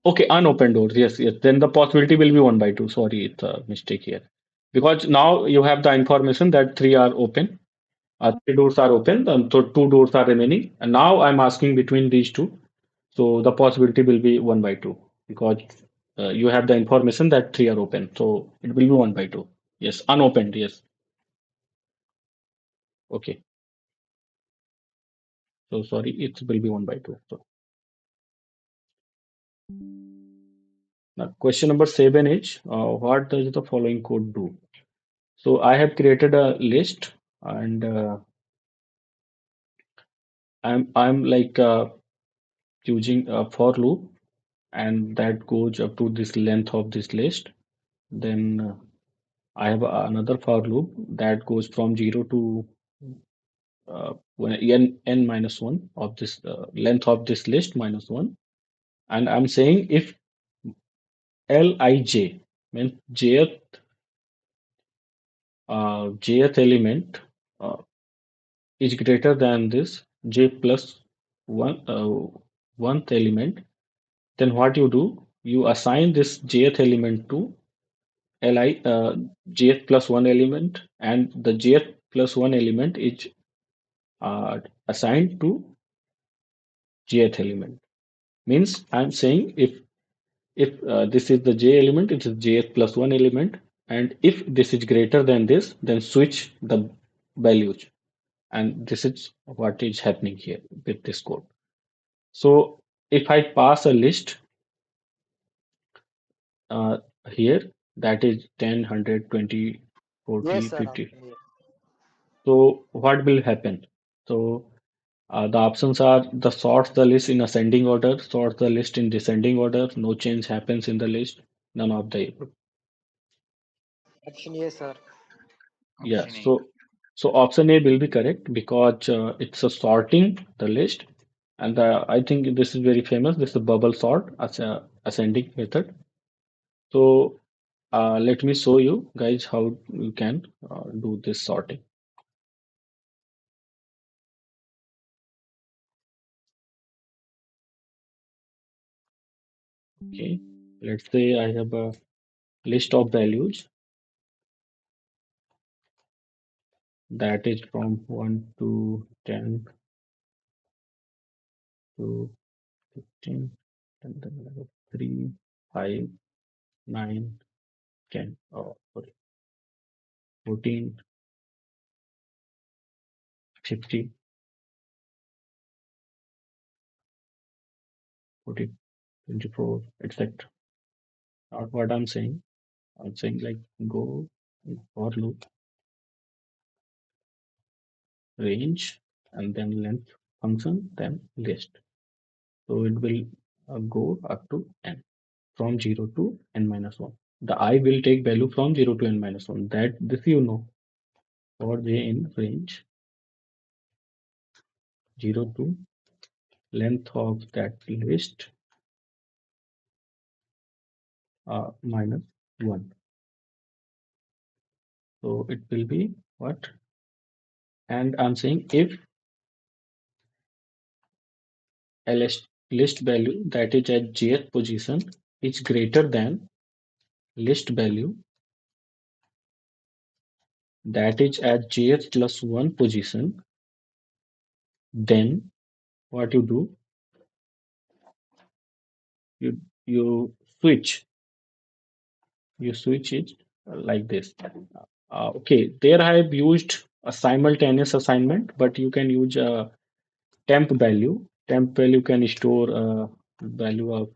okay, unopened doors. Yes, yes. Then the possibility will be 1/2. Sorry, it's a mistake here. Because now you have the information that three are open, three doors are open, and so two doors are remaining. And now I'm asking between these two. So the possibility will be 1/2. because you have the information that three are open. So it will be 1 by 2. Yes, unopened. Yes. Okay. So sorry, it will be 1 by 2. So now question number 7 is what does the following code do? So I have created a list and I'm like using a for loop and that goes up to this length of this list. Then I have another for loop that goes from 0 to when n minus 1 of this length of this list minus 1. And I'm saying if Lij means jth element uh, is greater than this j plus one one element, then what you do? You assign this jth element to li jth plus one element, and the jth plus one element is assigned to jth element. Means I'm saying if this is the j element, it is jth plus one element, and if this is greater than this, then switch the values. And this is what is happening here with this code. So if I pass a list uh, here, that is 10, 100, 20, Yes, 40, sir. 50. So what will happen? So the options are the sort the list in ascending order, sort the list in descending order, no change happens in the list, none of the above. Option A, sir. Yeah, Option A. so option A will be correct because it's a sorting the list, and I think this is very famous. This is bubble sort as a ascending method. So let me show you guys how you can do this sorting. Okay, let's say I have a list of values that is from 1 to 10 to 15, and then I have 3, 5, 9, 10, oh, sorry, 14, 50, 40, 24, etc. Not what I'm saying. I'm saying like go for loop range and then length function, then list. So it will go up to n from 0 to n minus 1. The I will take value from 0 to n minus 1. That this you know for j in range 0 to length of that list minus 1. So it will be what? And I'm saying if a list value that is at jth position is greater than list value that is at jth plus 1 position, then what you do? You switch you switch it like this. Okay, there I have used a simultaneous assignment, but you can use a temp value. Temp value can store a value of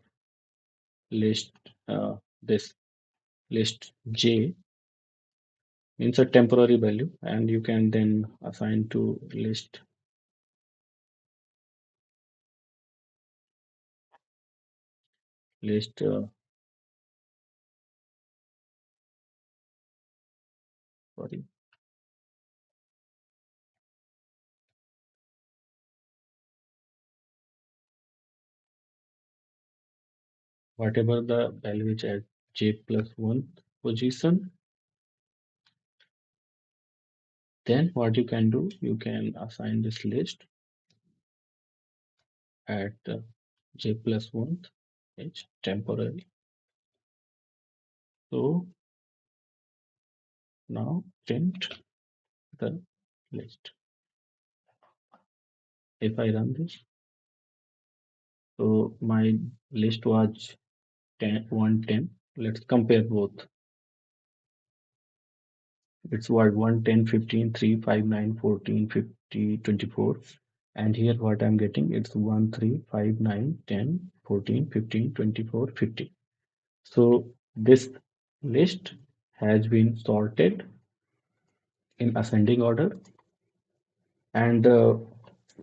list this list j means a temporary value, and you can then assign to list sorry whatever the value is at j plus 1 position. Then what you can do, you can assign this list at j plus 1 is temporary. So now print the list. If I run this, so my list was 10, 1, 10. Let's compare both. It's what 1, 10, 15, 3, 5, 9, 14, 50, 24. And here what I'm getting, it's 1, 3, 5, 9, 10, 14, 15, 24, 50. So this list has been sorted in ascending order. And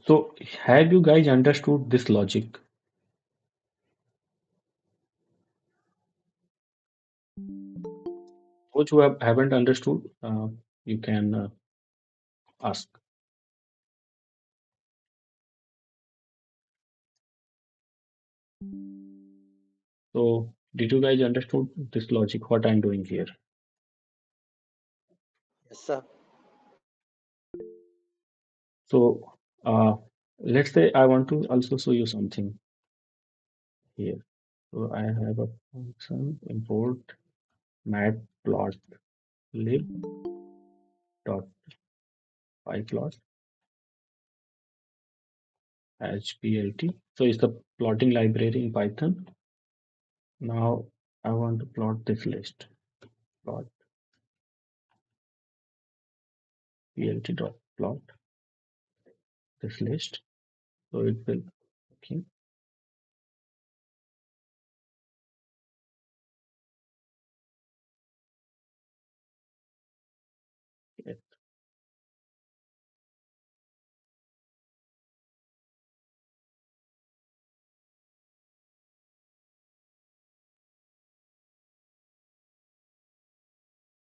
so have you guys understood this logic? Those who haven't understood, you can ask. So did you guys understood this logic, what I'm doing here? Yes, sir. So let's say I want to also show you something here. So I have a function import matplotlib dot pyplot as plt. So it's the plotting library in Python. Now I want to plot this list. Plot plt dot plot this list. So it will okay. Yes,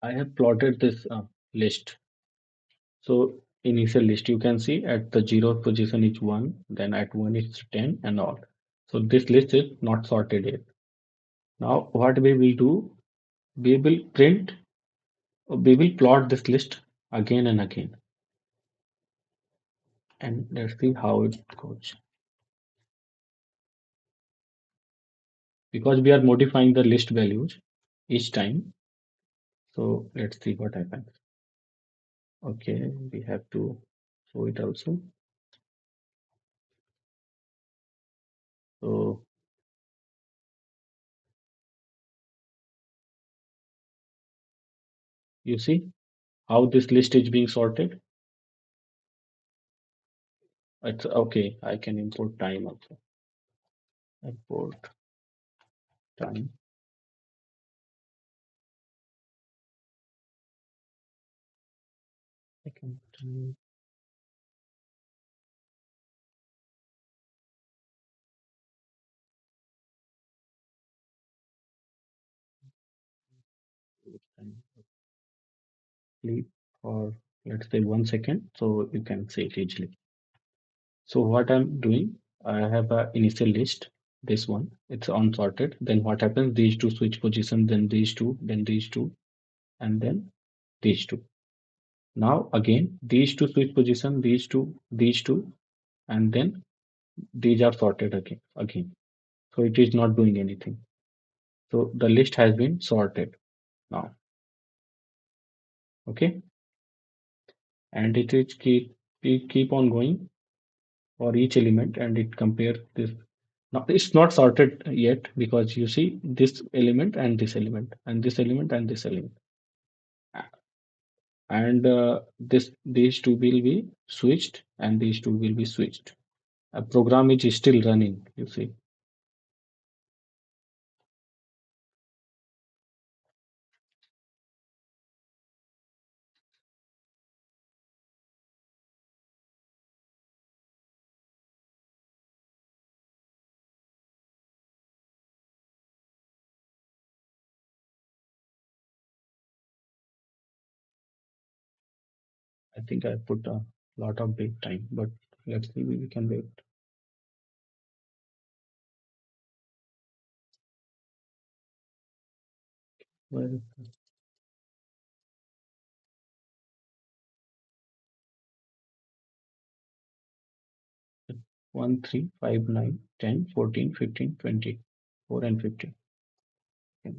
I have plotted this list. So initial list you can see at the 0th position is 1, then at 1 is 10 and all. So this list is not sorted yet. Now what we will do, we will print, we will plot this list again and again. And let's see how it goes. Because we are modifying the list values each time. So let's see what happens. Okay, we have to show it also. So you see how this list is being sorted. It's okay. I can import time also. Import time. Second time. Time. Sleep for let's say 1 second, so you can see it easily. So what I'm doing, I have a initial list. This one, it's unsorted. Then what happens? These two switch position, then these two, and then these two. Now again, these two switch position, these two, and then these are sorted again. So it is not doing anything. So the list has been sorted now. Okay, and it is keep on going for each element, and it compares this. Now it's not sorted yet because you see this element and this element and this element and this element, and this these two will be switched and these two will be switched. A program is still running. You see. I think I put a lot of big time, but let's see we can wait. Where is 1, 3, 5, 9, 10, 14, 15, 20, 4 and 15. Okay.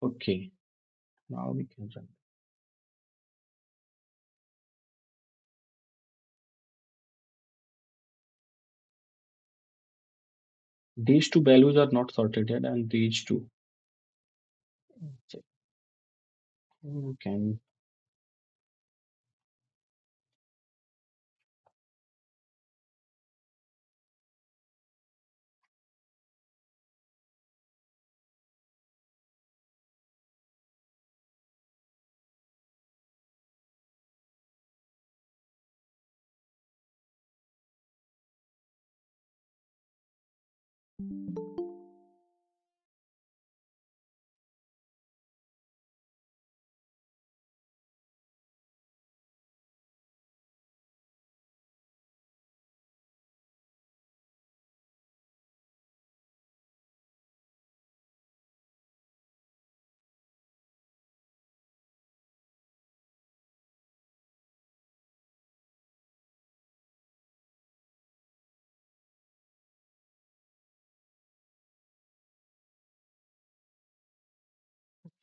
Okay, now we can run. These two values are not sorted yet, and these two. Check. We can.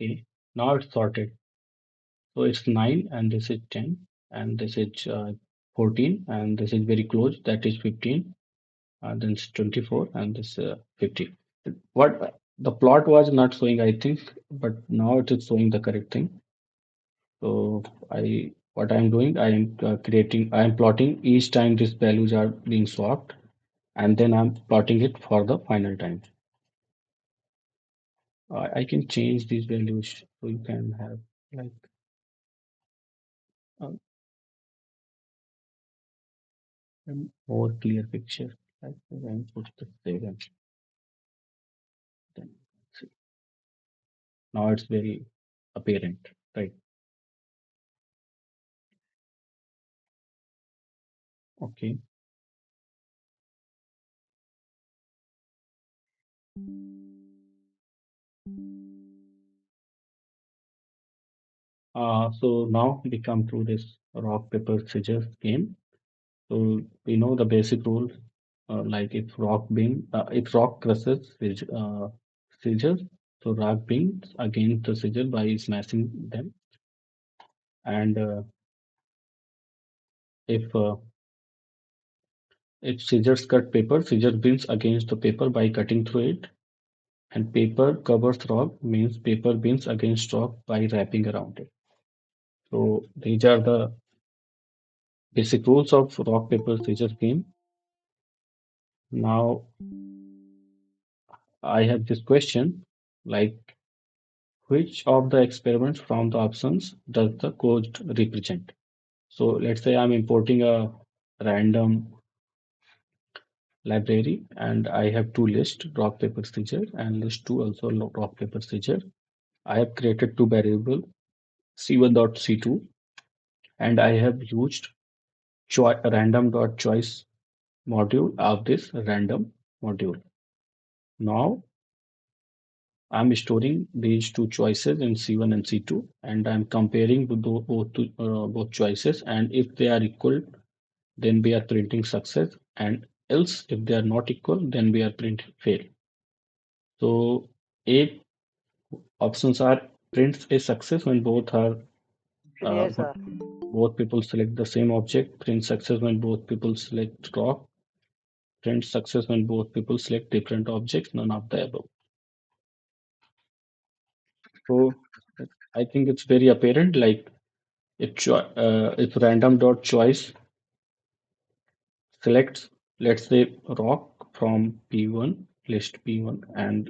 Okay, now it's sorted. So it's 9, and this is 10, and this is 14, and this is very close. That is 15, and then it's 24, and this 50. What the plot was not showing, I think, but now it is showing the correct thing. So what I'm doing, I am I am plotting each time these values are being swapped, and then I'm plotting it for the final time. I can change these values so you can have like a, a more clear picture. Like when put the save and then see. Now it's very apparent, right? Okay. So now we come to this rock paper scissors game. So we know the basic rule, like if rock crushes scissors, so rock beams against the scissor by smashing them, and if uh, if scissors cut paper, scissor beams against the paper by cutting through it, and paper covers rock means paper beams against rock by wrapping around it. So these are the basic rules of rock paper scissors game. Now I have this question, like which of the experiments from the options does the code represent? So let's say I'm importing a random library and I have two lists, rock, paper, scissors, and list two also rock, paper, scissors. I have created two variables, c1.c2, and I have used random.choice module of this random module. Now I'm storing these two choices in C1 and C2, and I'm comparing both choices. And if they are equal, then we are printing success, and else if they are not equal, then we are printing fail. So A options are prints a success when uh, Yes, sir. both people select the same object, print success when both people select rock, print success when both people select different objects, none of the above. So I think it's very apparent, like if random dot choice selects, let's say, rock from P1, list P1, and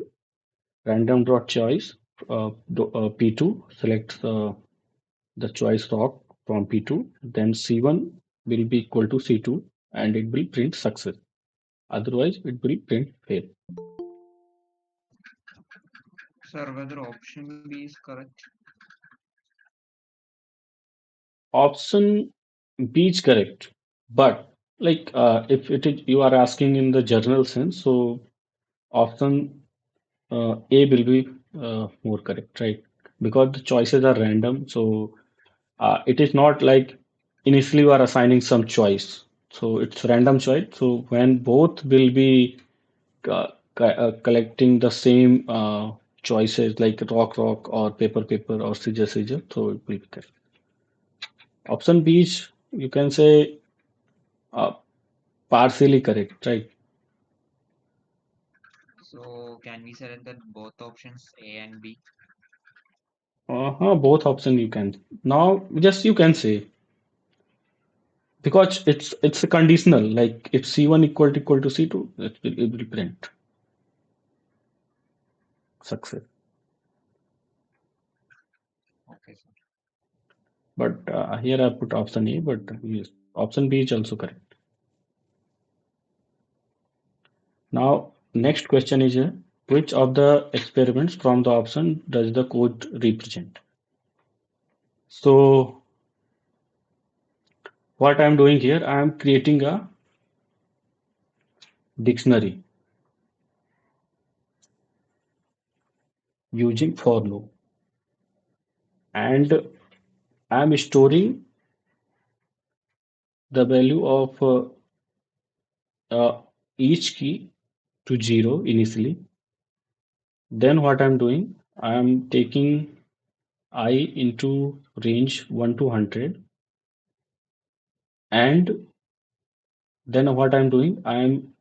random dot choice P2 selects the choice rock from P2, then C1 will be equal to C2 and it will print success. Otherwise, it will print fail. Sir, whether option B is correct? Option B is correct, but like if it is you are asking in the general sense, so option A will be more correct, right? Because the choices are random, so it is not like initially you are assigning some choice. So it's random choice. So when both will be collecting the same choices like rock, rock, or paper, paper, or scissor, scissor. So it will be correct. Option B is, you can say, uh, partially correct, right? So can we select that both options A and B? Both option you can. Now, just you can say, because it's a conditional. Like if C1 equal to C2, it will print success. Okay, sir. But here I put option A, but yes, option B is also correct. Now, next question is, which of the experiments from the option does the code represent? So, what I'm doing here, I'm creating a dictionary using for loop, and I'm storing the value of each key to 0 initially. Then what I'm doing, I'm taking I into range 1 to 100, and then what I'm doing, I'm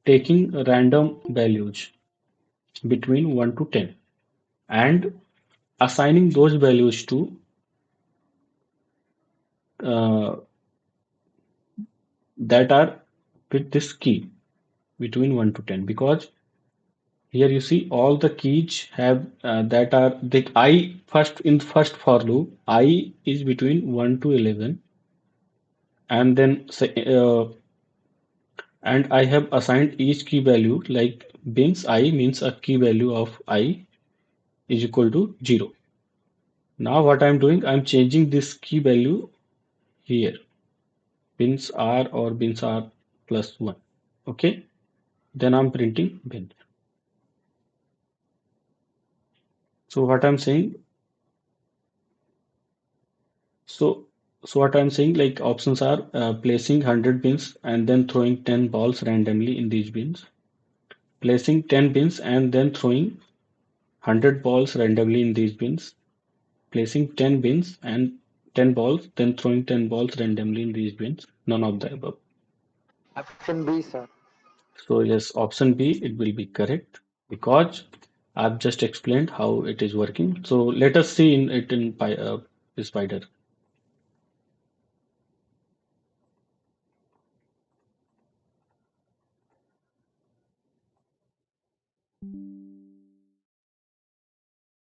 taking random values between 1 to 10 and assigning those values to uh, that are with this key between 1 to 10, because here you see all the keys have that are the I first in first for loop I is between 1 to 11, and then and I have assigned each key value, like bins I means a key value of I is equal to 0. Now what I'm doing, I'm changing this key value here, bins R or bins R plus 1. Okay, then I'm printing bin. So what I'm saying, so what I'm saying, like options are placing 100 bins and then throwing 10 balls randomly in these bins, placing 10 bins and then throwing 100 balls randomly in these bins, placing 10 bins and 10 balls, then throwing 10 balls randomly in these bins. None of the above. Option B, sir. So yes, option B, it will be correct because I've just explained how it is working. So let us see in it in Spider.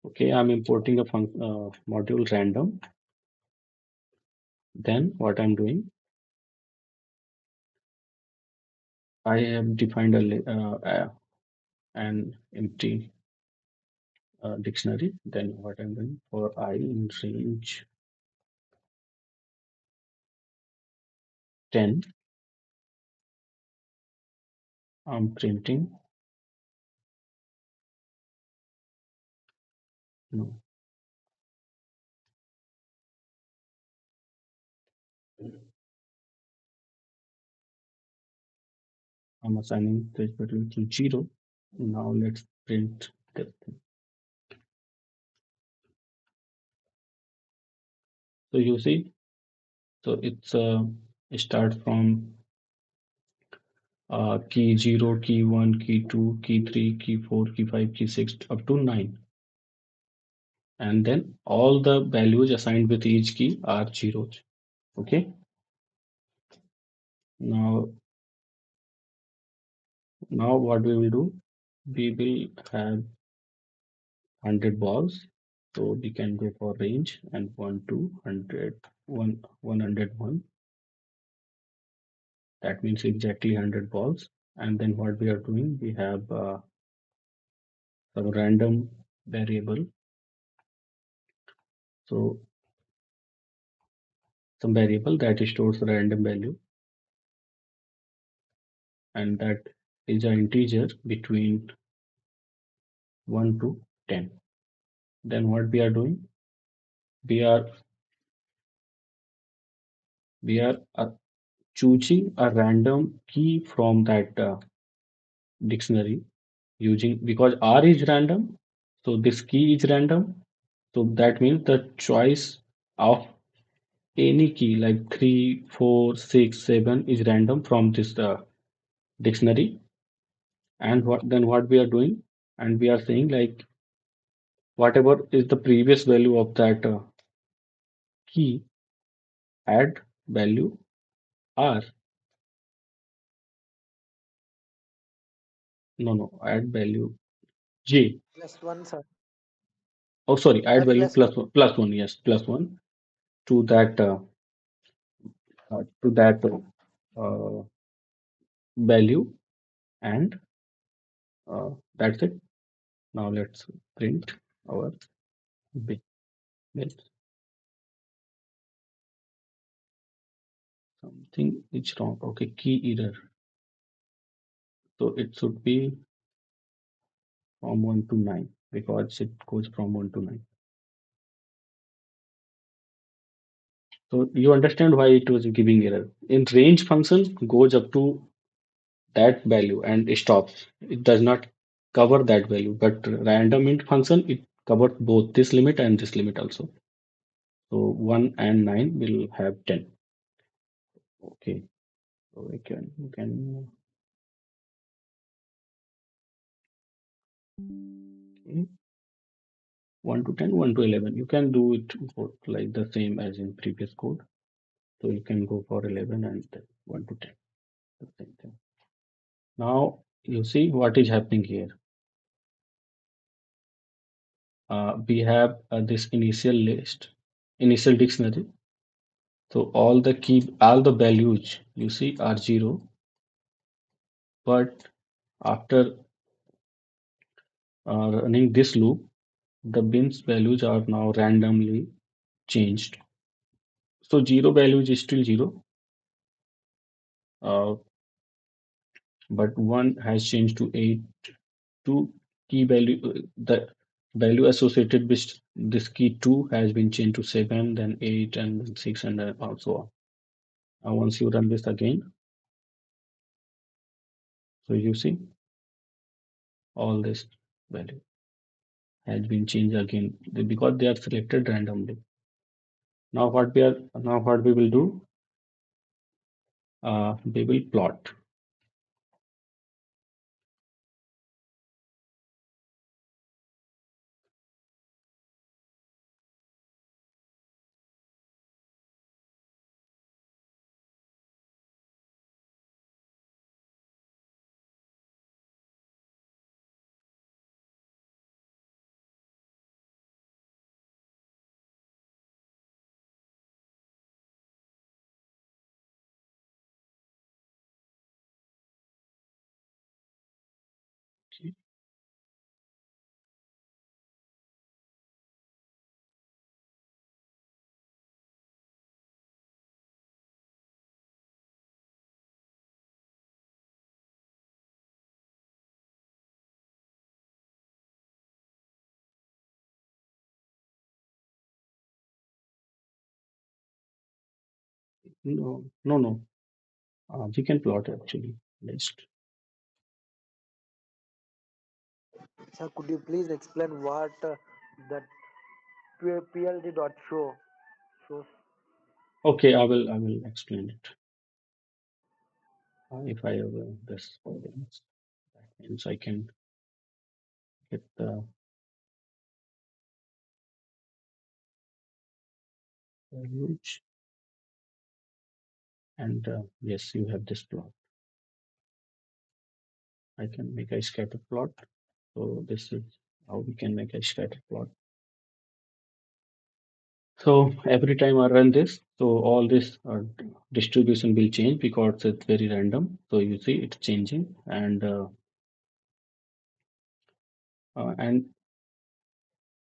Okay, I'm importing a module random. Then what I'm doing, I have defined an empty dictionary. Then what I'm doing for I in range 10, I'm printing, no, I'm assigning this value to 0. Now let's print that thing. So you see, so it's start from key 0, key 1, key 2, key 3, key 4, key 5, key 6 up to 9. And then all the values assigned with each key are zeros. Okay. Now, what we will do, we will have 100 balls. So we can go for range and 1 to 100, 101. That means exactly 100 balls. And then what we are doing, we have some random variable. So some variable that stores a random value, and that is an integer between 1 to 10. Then what we are doing, we are we are choosing a random key from that dictionary, using, because R is random, so this key is random. So that means the choice of any key like 3, 4, 6, 7 is random from this dictionary. And what we are doing, and we are saying like whatever is the previous value of that key, add value R. No, add value J. Plus one, sir. Oh, sorry, add I value plus one. plus one. Yes, plus one to that uh, value, and that's it. Now let's print our bit. Something is wrong. Okay, key error. So it should be from 1 to 9 because it goes from 1 to 9. So you understand why it was giving error. In range function goes up to that value and stops. It does not cover that value, but random int function it covers both this limit and this limit also. So 1 and 9 will have 10. Okay, so we can okay. 1 to 10, 1 to 11. You can do it both like the same as in previous code. So you can go for 11 and 1 to 10. The same thing. Now you see what is happening here. We have this initial list, initial dictionary. So all the values you see are 0, but after running this loop, the bins values are now randomly changed. So 0 values is still 0, uh, but 1 has changed to 8. Two key value, the value associated with this key 2 has been changed to 7, then 8, and then 6, and then also on. Now once you run this again, so you see all this value has been changed again because they are selected randomly. Now what we will do, we will plot. Okay. No. We can plot actually list. Sir, could you please explain what that PLD dot shows? Okay, I will explain it. If I have this, that means I can get the values. And yes, you have this plot. I can make a scatter plot. So this is how we can make a scatter plot. So every time I run this, so all this distribution will change because it's very random. So you see it's changing, and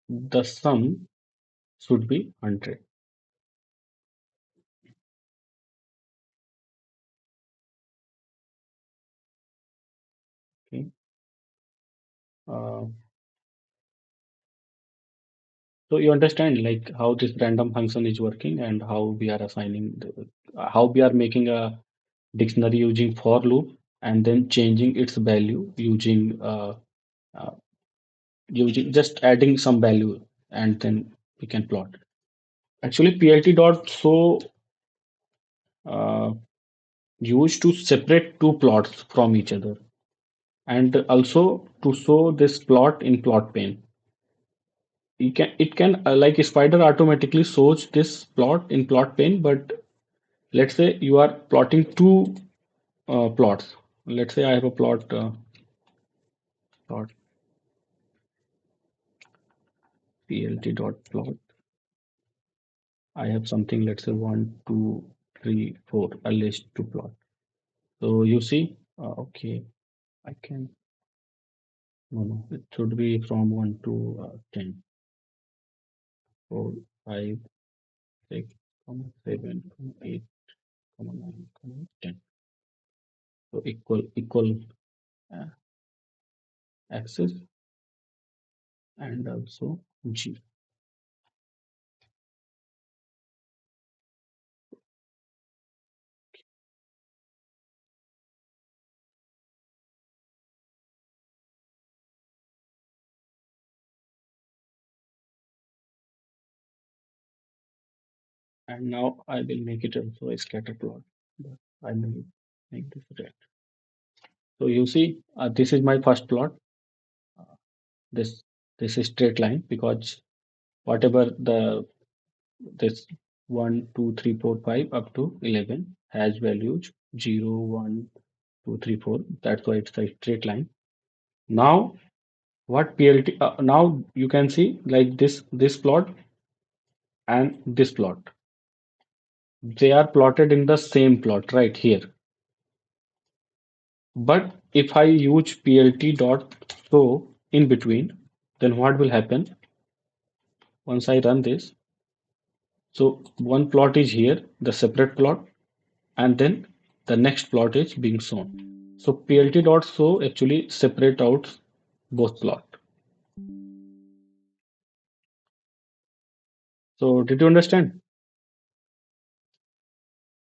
the sum should be 100. Okay. Uh, so you understand like how this random function is working and how we are assigning how we are making a dictionary using for loop and then changing its value using uh, using just adding some value, and then we can plot. Actually, PLT dot so uh, used to separate two plots from each other, and also to show this plot in plot pane. It can like spider automatically shows this plot in plot pane, but let's say you are plotting two plots. Let's say I have a plot plt dot plot. I have something, let's say 1, 2, 3, 4, a list to plot. So you see, okay, I can, no, it should be from 1 to 10, 4, 5, 6, 7, 8, 9, 10. So equal uh, axis and also G. And now I will make it also a scatter plot, but I will make this red. So you see, this is my first plot. Uh, this this is straight line because whatever this 1, 2, 3, 4, 5 up to 11 has values 0, 1, 2, 3, 4. That's why it's a straight line. Now what PLT? Now you can see like this plot and this plot. They are plotted in the same plot right here. But if I use PLT dot show in between, then what will happen once I run this? So one plot is here, the separate plot, and then the next plot is being shown. So PLT dot show actually separate out both plot. So did you understand?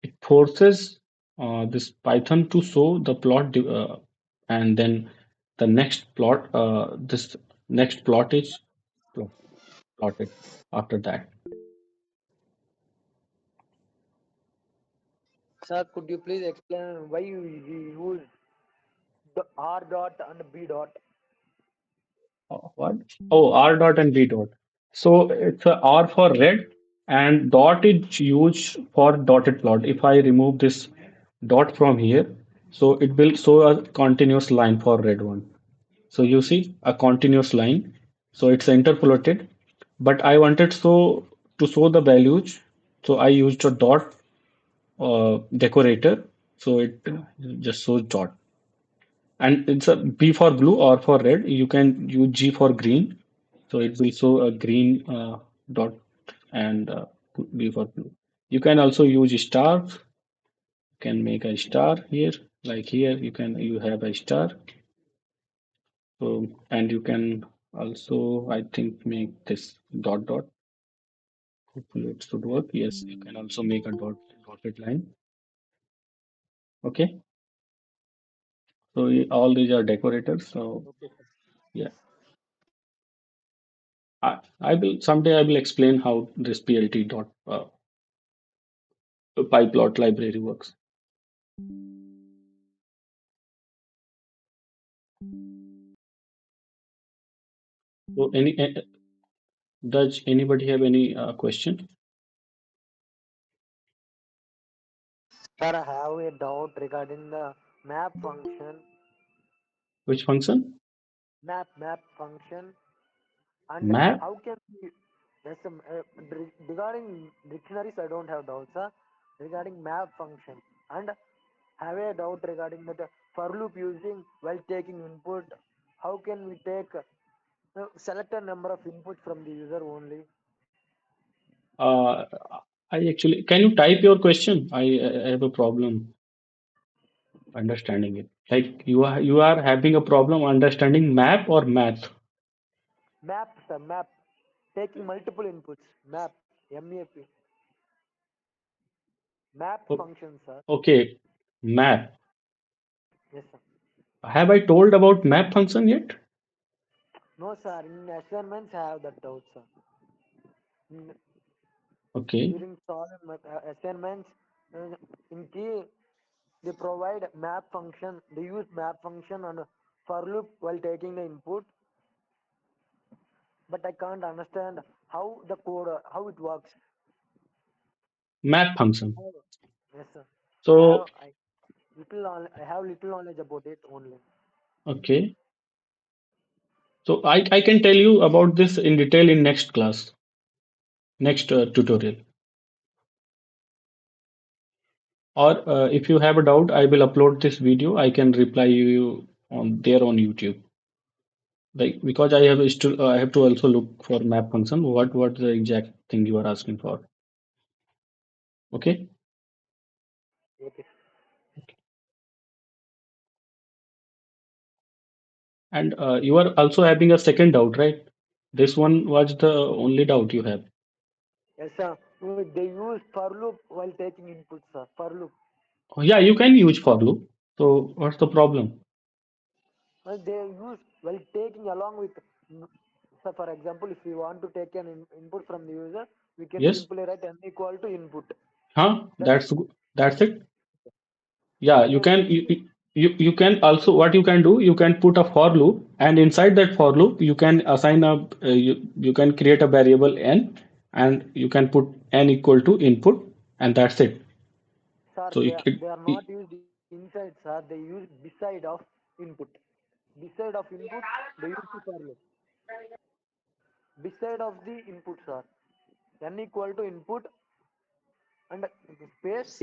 It forces this Python to show the plot and then the next plot, this next plot is plotted after that. Sir, could you please explain why you use the R dot and B dot? What? Oh, R dot and B dot. So it's a R for red and dot is used for dotted plot. If I remove this dot from here, so it will show a continuous line for red one. So you see a continuous line. So it's interpolated, but I wanted so to show the values. So I used a dot decorator. So it just shows dot. And it's a B for blue or for red. You can use G for green. So it will show a green dot and B for blue. You can also use stars. You can make a star here. Like here, you have a star. So and you can also, I think, make this dot dot. Hopefully it should work. Yes, you can also make a dotted line. Okay. So all these are decorators. So Okay, sir. yeah, I will someday I will explain how this PLT dot PyPlot library works. So does anybody have any question? Sir, I have a doubt regarding the map function, Which function? map function, and Map? how can we, yes, regarding dictionaries, I don't have doubts, sir. Regarding map function, and have a doubt regarding that for loop using while taking input, how can we take select a number of inputs from the user only? Uh, I actually, can you type your question? I have a problem understanding it. Like you are having a problem understanding map or math. Map, sir, map. Taking multiple inputs. Map. MAP. Map O- function, sir. Okay, map. Yes, sir. Have I told about map function yet? No, sir. In assignments, I have that doubt, sir. In, Okay. during solving assignments, uh, in key, they provide map function. They use map function and for loop while taking the input, but I can't understand how the code, how it works. Map function. Oh, yes, sir. So, I have little knowledge about it only. okay. So I can tell you about this in detail in next class, next tutorial. Or if you have a doubt, I will upload this video. I can reply you on there on YouTube. Like because I have to also look for map function. What the exact thing you are asking for? Okay. Okay. And you are also having a second doubt, right? This one was the only doubt you have. Yes, sir. They use for loop while taking inputs, sir. For loop. Oh, yeah, you can use for loop. So what's the problem? They use while taking along with. So, for example, if we want to take an input from the user, we can Yes. simply write n equal to input. Huh? That is, That's it. Yeah, they you can also what you can do, you can put a for loop, and inside that for loop you can assign you can create a variable n, and you can put n equal to input, and that's it. sir, So they are it not used inside, sir. They use beside of input. Beside of input, they use the for loop. Beside of the input, sir. N equal to input and space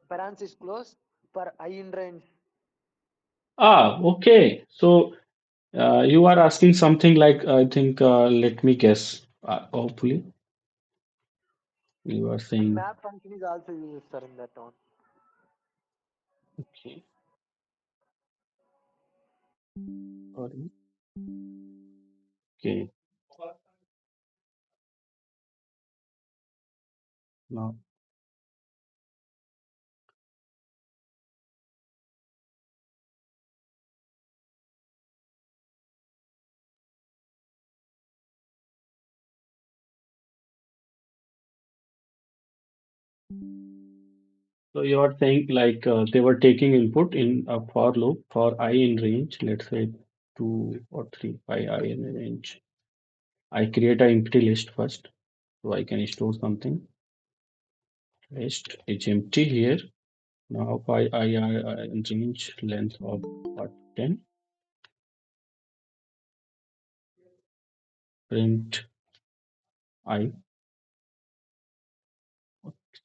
parenthesis close for I in range. okay. So you are asking something like I think let me guess. Hopefully you are And saying map function is also used, sir, in that one. okay. Sorry. Okay. Now so you are saying like they were taking input in a for loop for I in range, let's say 2 or 3 by I in range. I create an empty list first, so I can store something. List is empty here. Now by I in range length of what 10. Print I.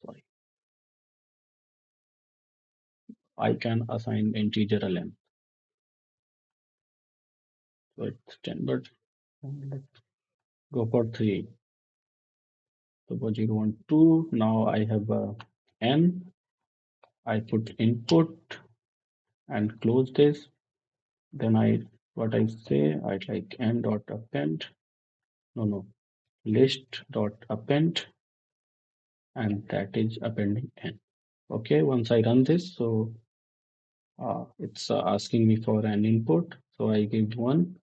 Sorry, I can assign integer a length. So it's 10, but let's go for 3. Suppose you want 2. Now I have a n. I put input and close this. Then what I say, I like n dot append. No, list dot append, and that is appending n. Okay, once I run this, so it's asking me for an input. So I give 1,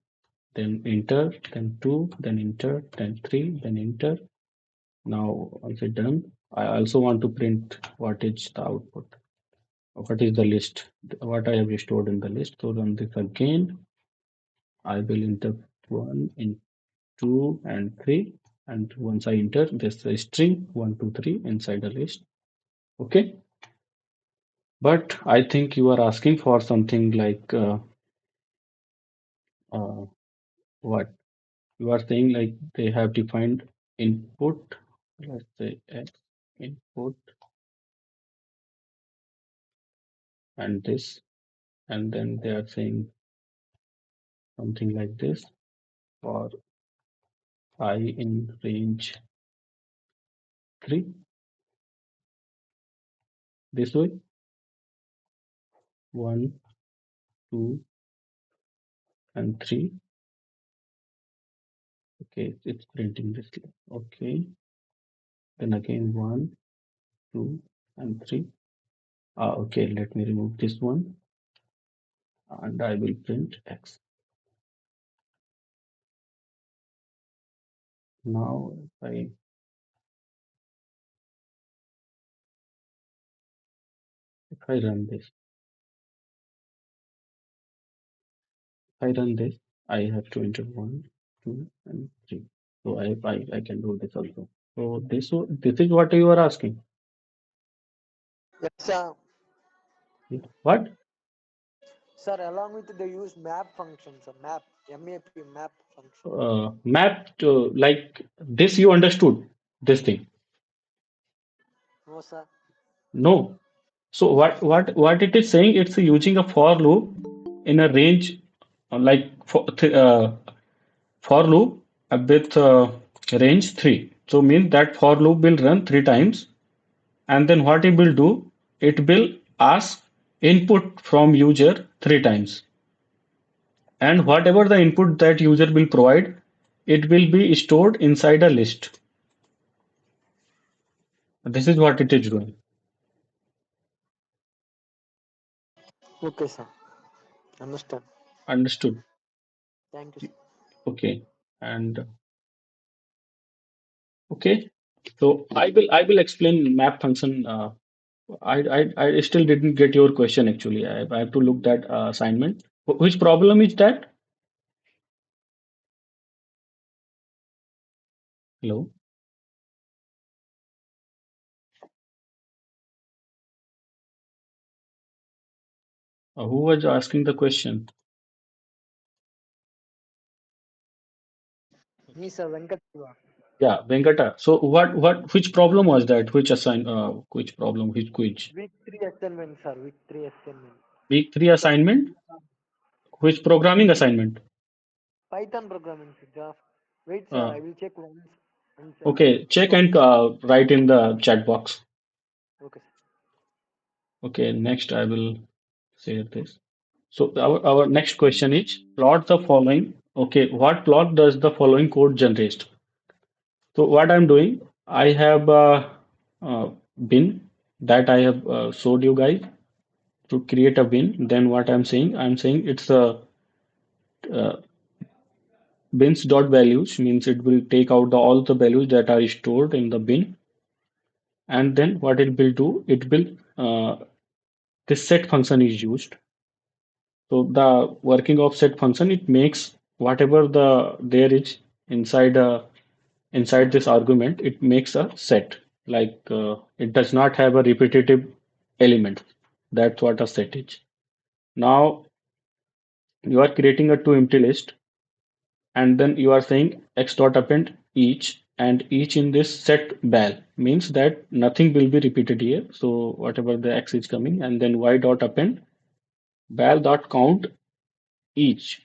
then enter, then 2, then enter, then 3, then enter. Now once it's done, I also want to print what is the output. What is the list? What I have stored in the list. So run this again. I will enter 1 in 2 and 3, and once I enter this string 1 2 3 inside the list. Okay, but I think you are asking for something like uh, what you are saying, like they have defined input, let's say x input, and this, and then they are saying something like this for I in range 3, this way 1 2 and 3. Okay, it's printing this. Okay, then again 1 2 and 3. Okay, let me remove this one, and I will print x. Now if I run this, I have to enter 1, 2, and 3. So I can do this also. So this is what you are asking. Yes, sir. What? Sir, along with they use map function, sir. Map function. Map to, like this you understood this thing? No, sir. No. So what it is saying? It's using a for loop in a range like for loop with range 3. So means that for loop will run 3 times, and then what it will do? It will ask input from user 3 times, and whatever the input that user will provide, it will be stored inside a list. This is what it is doing. Okay, sir. Understand. Understood. Thank you, sir. Okay. And okay. So I will explain map function. I still didn't get your question actually. I have to look that assignment. Which problem is that? Hello. Who was asking the question? Me, sir. Venkat Shiva. Yeah, Venkata. So which problem was that? Which problem? Which quiz? Week 3 assignment, sir. Week 3 assignment. Week 3 Java. assignment? Which programming assignment? Python programming, sir. Java. Wait, sir. Uh, I will check once. And okay, check inform. and write in the chat box. Okay, sir. Okay, next I will say this. So our next question is plot the following. Okay, what plot does the following code generate? So what I'm doing, I have a bin that I have showed you guys to create a bin. Then what I'm saying it's a uh, bins dot values means it will take out all the values that are stored in the bin, and then what it will do, it will this set function is used. So the working of set function, it makes whatever there is inside inside this argument, it makes a set. Like it does not have a repetitive element. That's what a set is. Now you are creating a two empty list, and then you are saying x dot append each, and each in this set val means that nothing will be repeated here. So whatever the x is coming, and then y dot append val dot count each.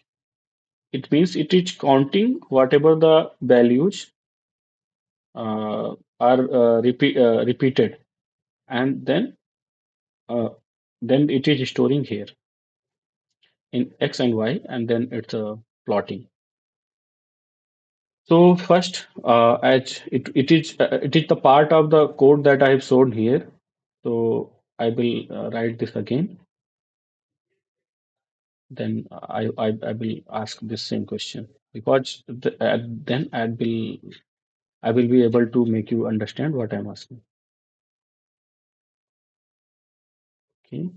It means it is counting whatever the values are repeated, and uh, then it is storing here in x and y, and then it's plotting. So first, as it is the part of the code that I have shown here. So I will write this again. Then I will ask this same question because then I will be able to make you understand what I'm asking. Okay.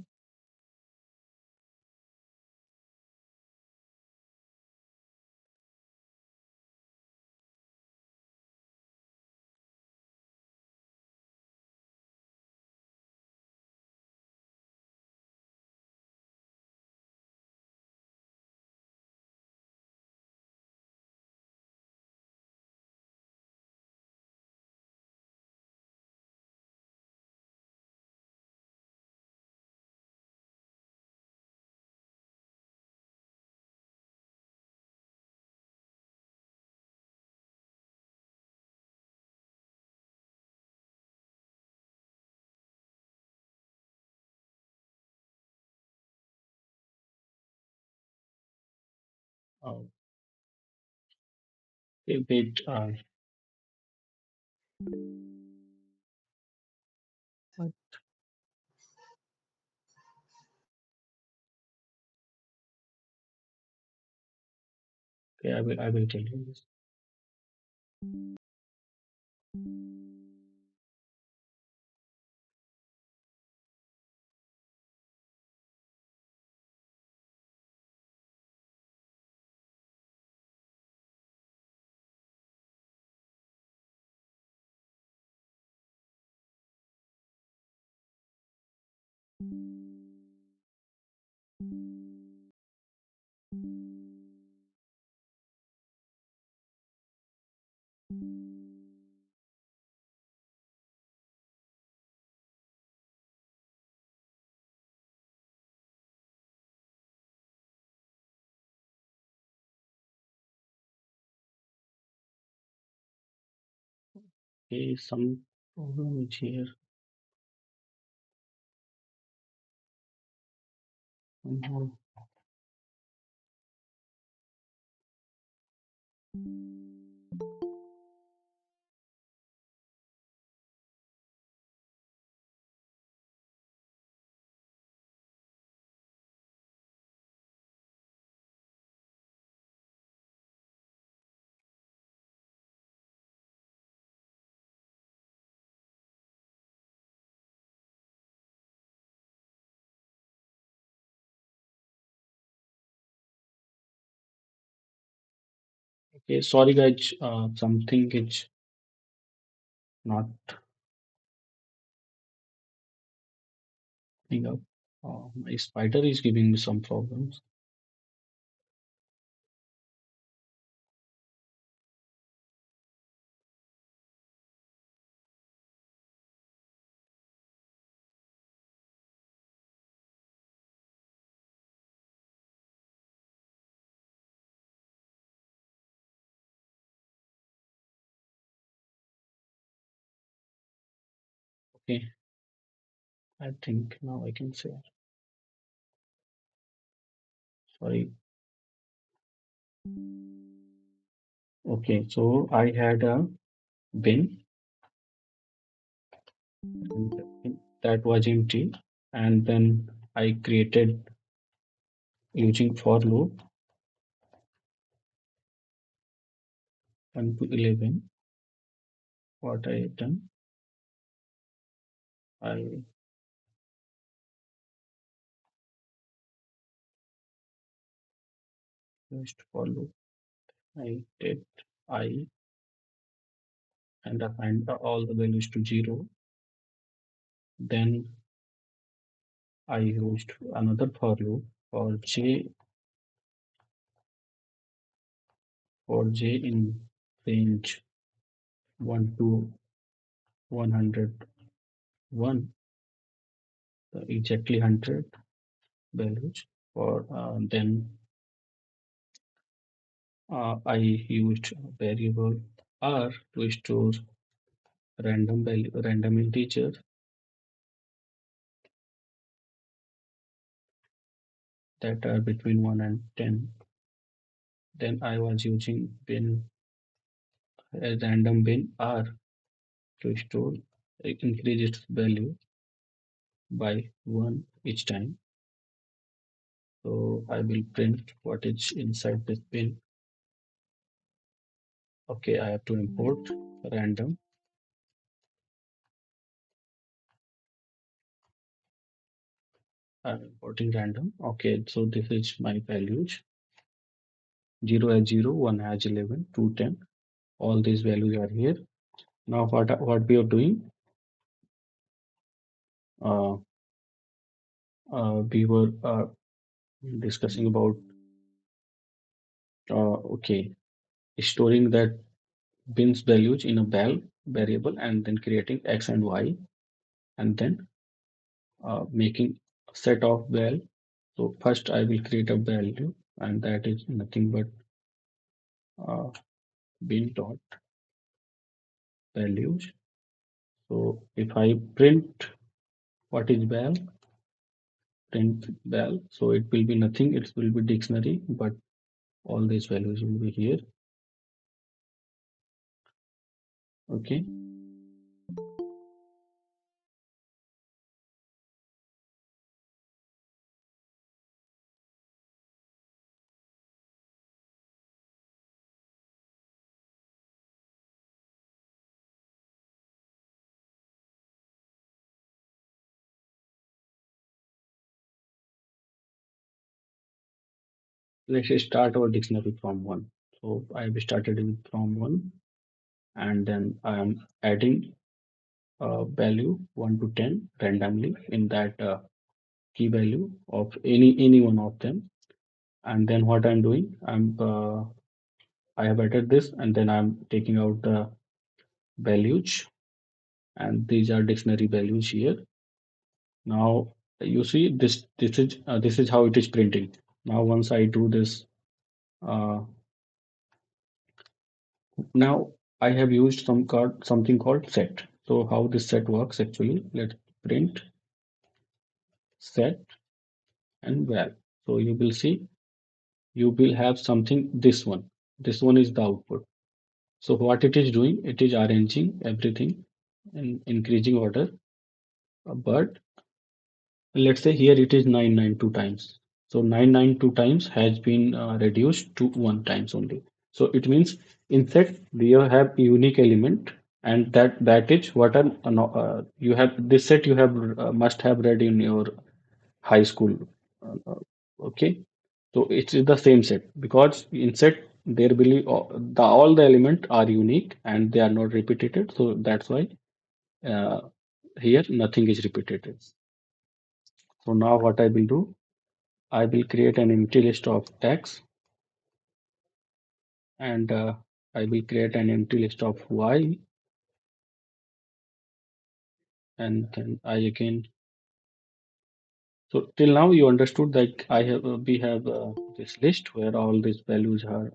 Uh, wait. Okay, I will tell you this. Okay, some problem is here. Somehow. Okay, sorry guys, something is not coming up. My spider is giving me some problems. Okay, I think now I can say. Sorry. Okay, so I had a bin and that was empty, and then I created using for loop 1 to 11. What I done, I used for loop. I did I and I find all the values to 0. Then I used another for loop for j in range 1 to 101, exactly 100 values. For then I used variable r to store random integer that are between 1 and 10. Then I was using bin a random bin r to store increase its value by 1 each time. So I will print what is inside this bin. Okay, I have to import random. I'm importing random. Okay, so this is my values. 0 has 0, 1 has 11, 2, 10. All these values are here. Now what we are doing? Uh, we were discussing about okay, storing that bins values in a val variable and then creating x and y, and then making a set of val. So first I will create a value, and that is nothing but uh, bin dot values. So if I print what is val, print val, so it will be nothing, it will be dictionary, but all these values will be here. Okay. let's start our dictionary from one. So I have started from one, and then I am adding a value 1 to 10 randomly in that key value of any one of them. And then what I'm doing, I have added this, and then I'm taking out the values, and these are dictionary values here. Now you see this is how it is printing. Now once I do this, uh, now I have used something called set. So how this set works actually? Let's print set and val. So you will see you will have something this one. This one is the output. So what it is doing, it is arranging everything in increasing order. But let's say here it is 992 times. So 992 times has been reduced to one times only. So it means in set you have unique element, and that is what you have this set you have must have read in your high school. Uh, okay, so it is the same set because in set there will be all the element are unique and they are not repeated. So that's why uh, here nothing is repeated. So now what I will do, I will create an empty list of x, and I will create an empty list of y, and then I again. So till now you understood that I have we have this list where all these values are.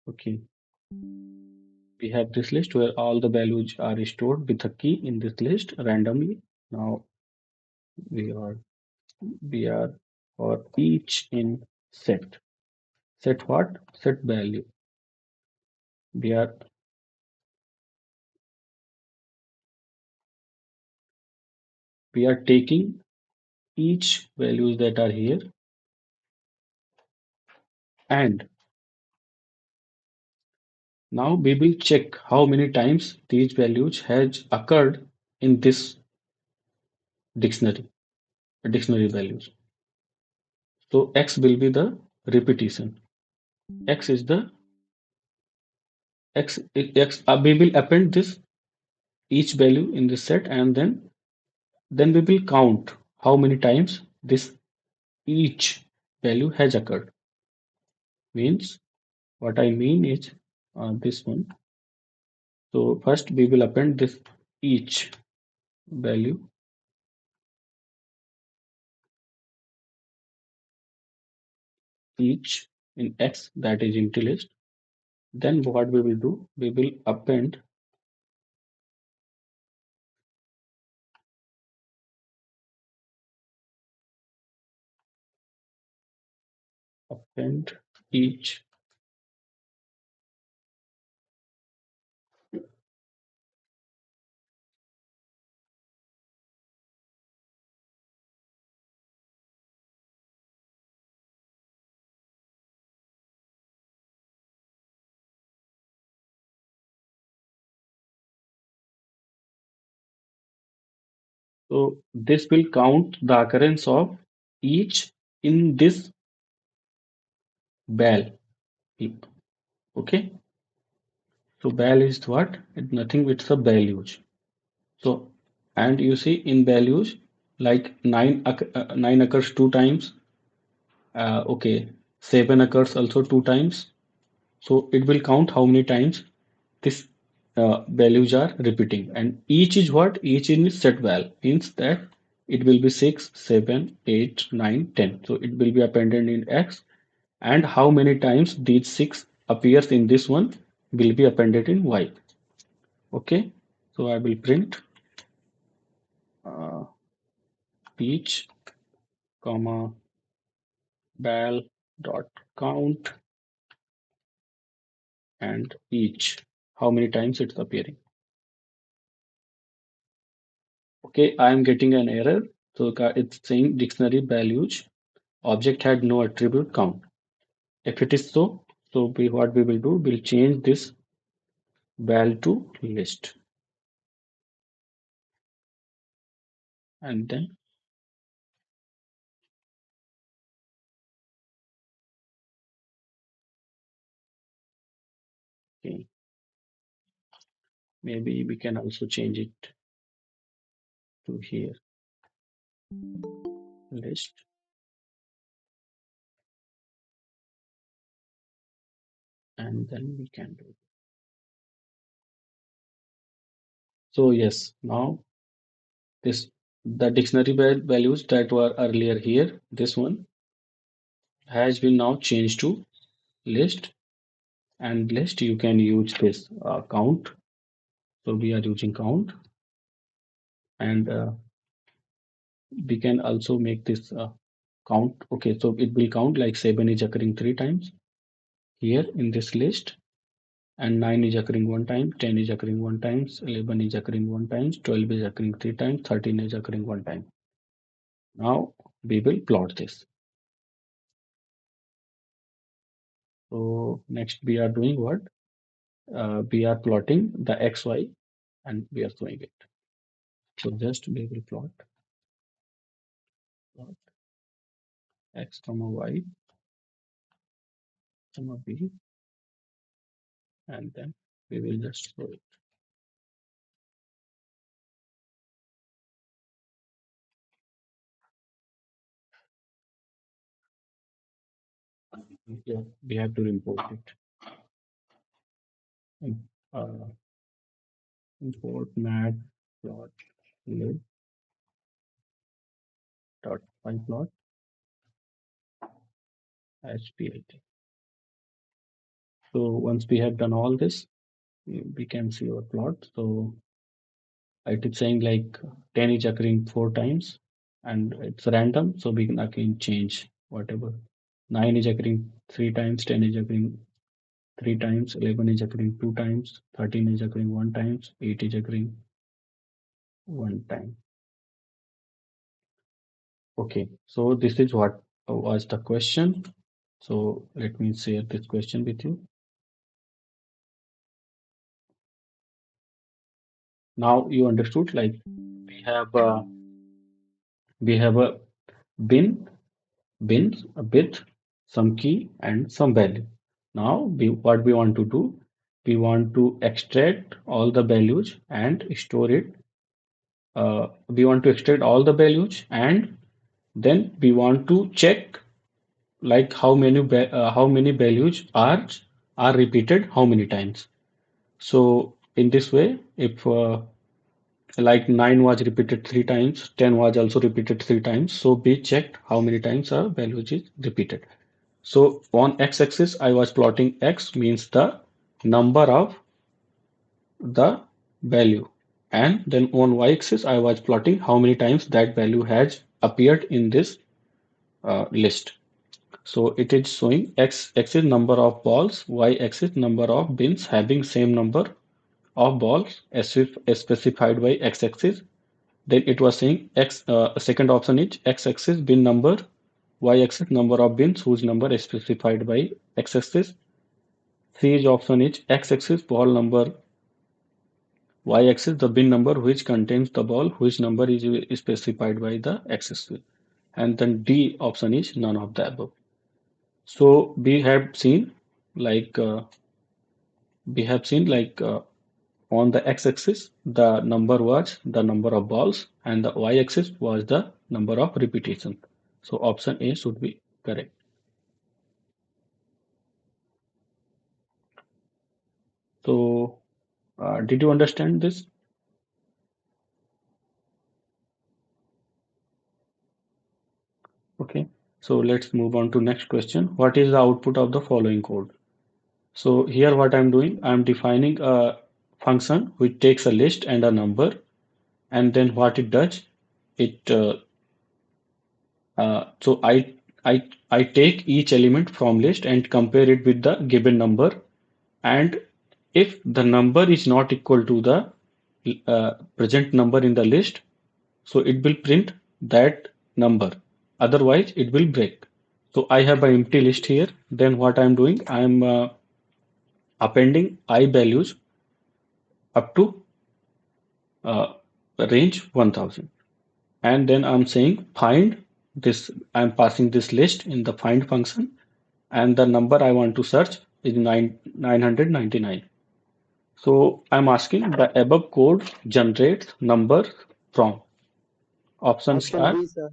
Okay, we have this list where all the values are stored with a key in this list randomly. Now we are we are for each in set. Set what? Set value. We are we are taking each values that are here, and now we will check how many times these values has occurred in this dictionary values. So x will be the repetition. X is the x. We will append this each value in this set, and then we will count how many times this each value has occurred. Means what I mean is this one. So first we will append this each value, each in x, that is empty list. Then what we will do, we will append each. So this will count the occurrence of each in this bell heap. Okay. So bell is what? It's nothing but the values. So and you see in values like nine occurs two times. Okay, seven occurs also two times. So it will count how many times this values are repeating, and each is what? Each is set val means that it will be 6, 7, 8, 9, 10. So it will be appended in x, and how many times these 6 appears in this one will be appended in y. Okay, so I will print uh, each comma val dot count and each how many times it's appearing. Okay, I am getting an error. So it's saying dictionary values object had no attribute count. If it is so, what we will do, we'll change this val to list, and then Okay, maybe we can also change it to here, list, and then we can do. So yes, now this the dictionary values that were earlier here, this one has been now changed to list, and list you can use this count. So we are using count, and we can also make this count. Okay, so it will count like 7 is occurring 3 times here in this list, and 9 is occurring 1 time, 10 is occurring 1 times, 11 is occurring 1 times, 12 is occurring 3 times, 13 is occurring 1 time. Now we will plot this. So next we are doing what? We are plotting the XY and we are showing it. So just we will plot X comma Y comma B, and then we will just show it. Yeah, we have to import it. Uh, import matplotlib dot pyplot HPLT. So once we have done all this, we can see our plot. So it is saying like 10 is occurring 4 times and it's random. So we can again change whatever. 9 is occurring 3 times, 10 is occurring 3 times, 11 is occurring 2 times, 13 is occurring 1 times, 8 is occurring 1 time. Okay, so this is what was the question. So let me share this question with you. Now you understood, like we have a bin with some key and some value. Now what we want to do, we want to extract all the values and store it. We want to extract all the values and then we want to check like how many values are repeated how many times. So in this way, if like 9 was repeated 3 times, 10 was also repeated 3 times. So we checked how many times a value is repeated. So on x-axis, I was plotting x means the number of the value. And then on y-axis, I was plotting how many times that value has appeared in this list. So it is showing x-axis number of balls, y-axis number of bins having same number of balls as if specified by x-axis. Then it was saying second option is x-axis bin number, y-axis number of bins whose number is specified by x-axis. C is option is x-axis ball number, y-axis the bin number which contains the ball whose number is specified by the x-axis. And then D option is none of the above. So like we have seen like on the x-axis the number was the number of balls and the y-axis was the number of repetition. So option A should be correct. So did you understand this? Okay, so let's move on to next question. What is the output of the following code? So here what I'm doing, I'm defining a function which takes a list and a number, and then what it does, it so I take each element from list and compare it with the given number, and if the number is not equal to the present number in the list, so it will print that number. Otherwise, it will break. So I have an empty list here. Then what I'm doing, I'm appending I values up to uh, range 1000. And then I'm saying find this, I'm passing this list in the find function, and the number I want to search is 999. So I'm asking the above code generates numbers from options Option are B, sir.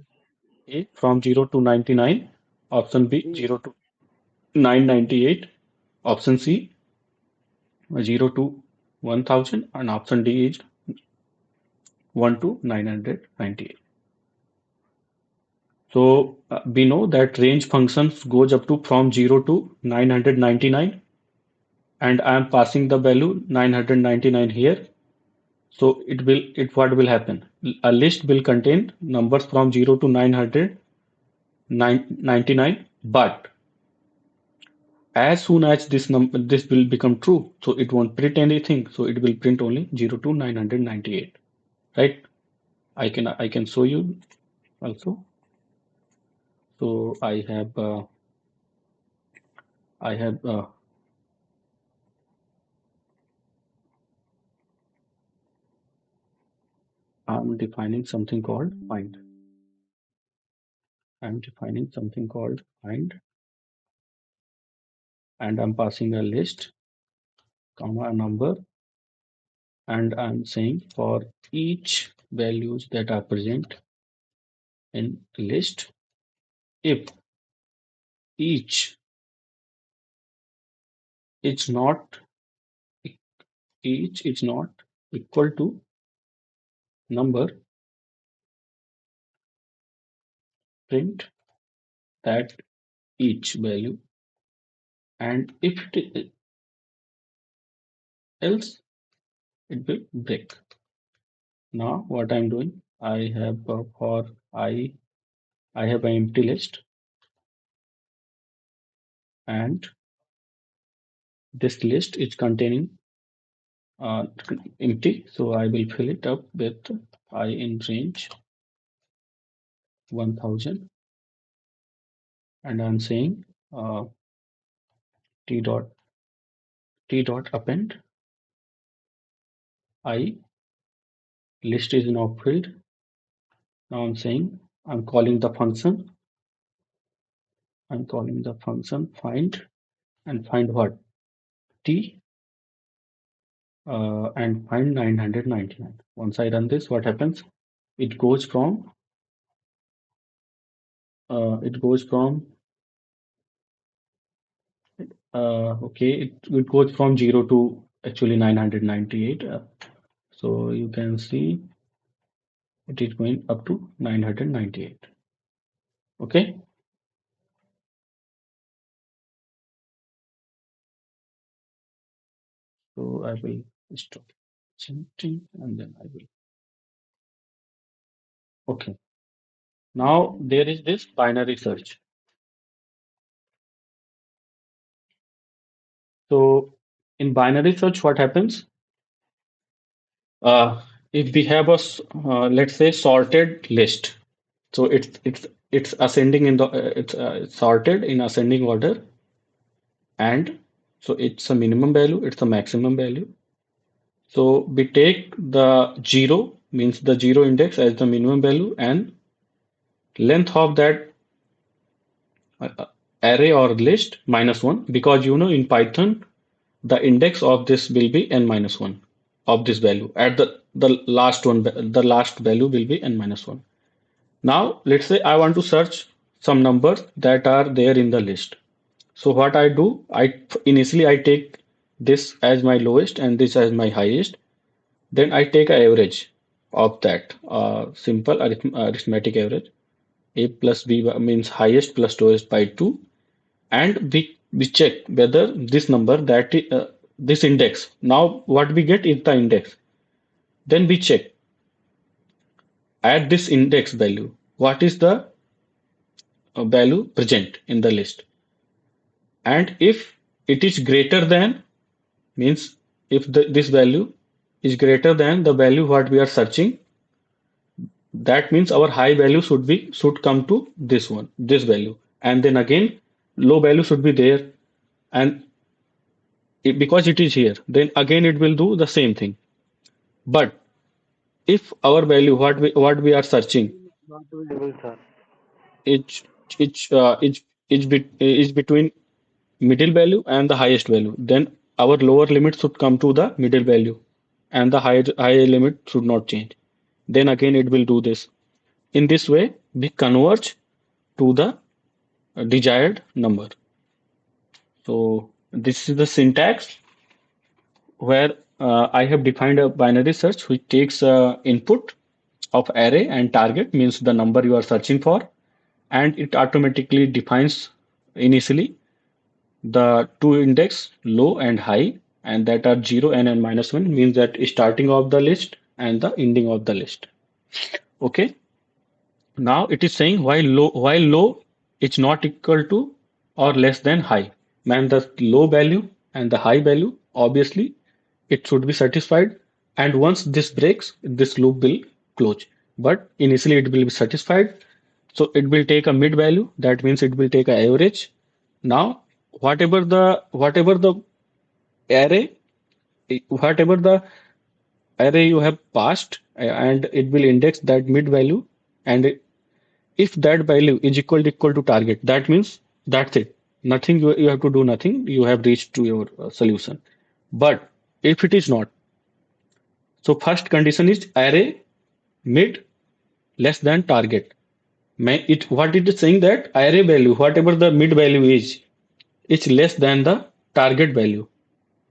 A from 0 to 99, option B B. 0 to 998, option C 0 to 1000, and option D is 1 to 998. So we know that range functions goes up to from 0 to 999, and I am passing the value 999 here. So it what will happen? A list will contain numbers from 0 to 999, but as soon as this will become true, so it won't print anything. So it will print only 0 to 998, right? I can show you also. So I have I'm defining something called find. I'm defining something called find, and I'm passing a list, comma, a number, and I'm saying for each values that are present in list, if each is not each is not equal to number, print that each value, and if it else, it will break. Now what I'm doing, I have for I have an empty list, and this list is containing uh, empty, so I will fill it up with I in range 1000, and I'm saying uh, t dot append I, list is now filled. Now I'm saying I'm calling the function. I'm calling the function find, and find what? T, and find 999. Once I run this, what happens? It goes from it goes from okay, it goes from 0 to actually 998. So you can see it is going up to 998. Okay, so I will stop chanting, and then I will. Okay, now there is this binary search. So in binary search, what happens? If we have let's say sorted list, so it's ascending in the it's sorted in ascending order, and so it's a minimum value, it's a maximum value. So we take the zero, means the zero index, as the minimum value, and length of that array or list -1, because in Python the index of this will be n-1 of this value. At the last one, the last value will be n-1. Now let's say I want to search some numbers that are there in the list. So what I do, initially I take this as my lowest and this as my highest. Then I take an average of that, simple arithmetic average. A plus B means highest plus lowest by 2, and we check whether this number this index. Now what we get is the index. Then we check at this index value what is the value present in the list, and if it is greater than, means if this value is greater than the value what we are searching, that means our high value should come to this value, and then again low value should be there, and because it is here, then again it will do the same thing. But if our value what we are searching Not visible, sir. is is between middle value and the highest value, then our lower limit should come to the middle value and the higher limit should not change. Then again it will do this. In this way, we converge to the desired number. So this is the syntax where I have defined a binary search which takes input of array and target means the number you are searching for, and it automatically defines initially the two index low and high, and that are 0 and n minus 1 means that starting of the list and the ending of the list. Okay. Now it is saying while low is not equal to or less than high. Man, the low value and the high value, obviously it should be satisfied. And once this breaks, this loop will close. But initially it will be satisfied. So it will take a mid value. That means it will take an average. Now, whatever the array, whatever the array you have passed, and it will index that mid value, and if that value is equal to target, that means that's it. Nothing you have to do nothing. You have reached to your solution. But if it is not, so first condition is array mid less than target. What it is saying that array value, whatever the mid value is less than the target value.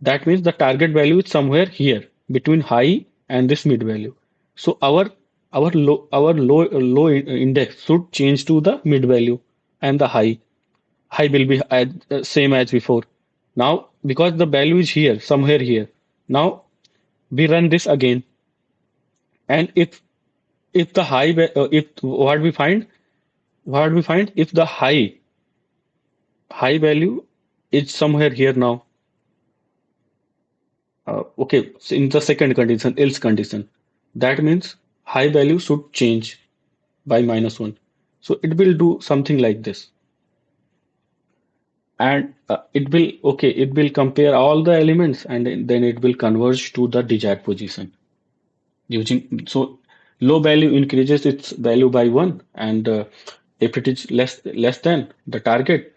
That means the target value is somewhere here between high and this mid value. So our low index should change to the mid value, and the high will be same as before. Now because the value is here somewhere here. Now we run this again, and if the if what we find if the high value is somewhere here now. Okay, so in the second condition, else condition, that means high value should change by minus one. So it will do something like this, and it will compare all the elements, and then it will converge to the desired position using. So low value increases its value by one, and if it is less than the target,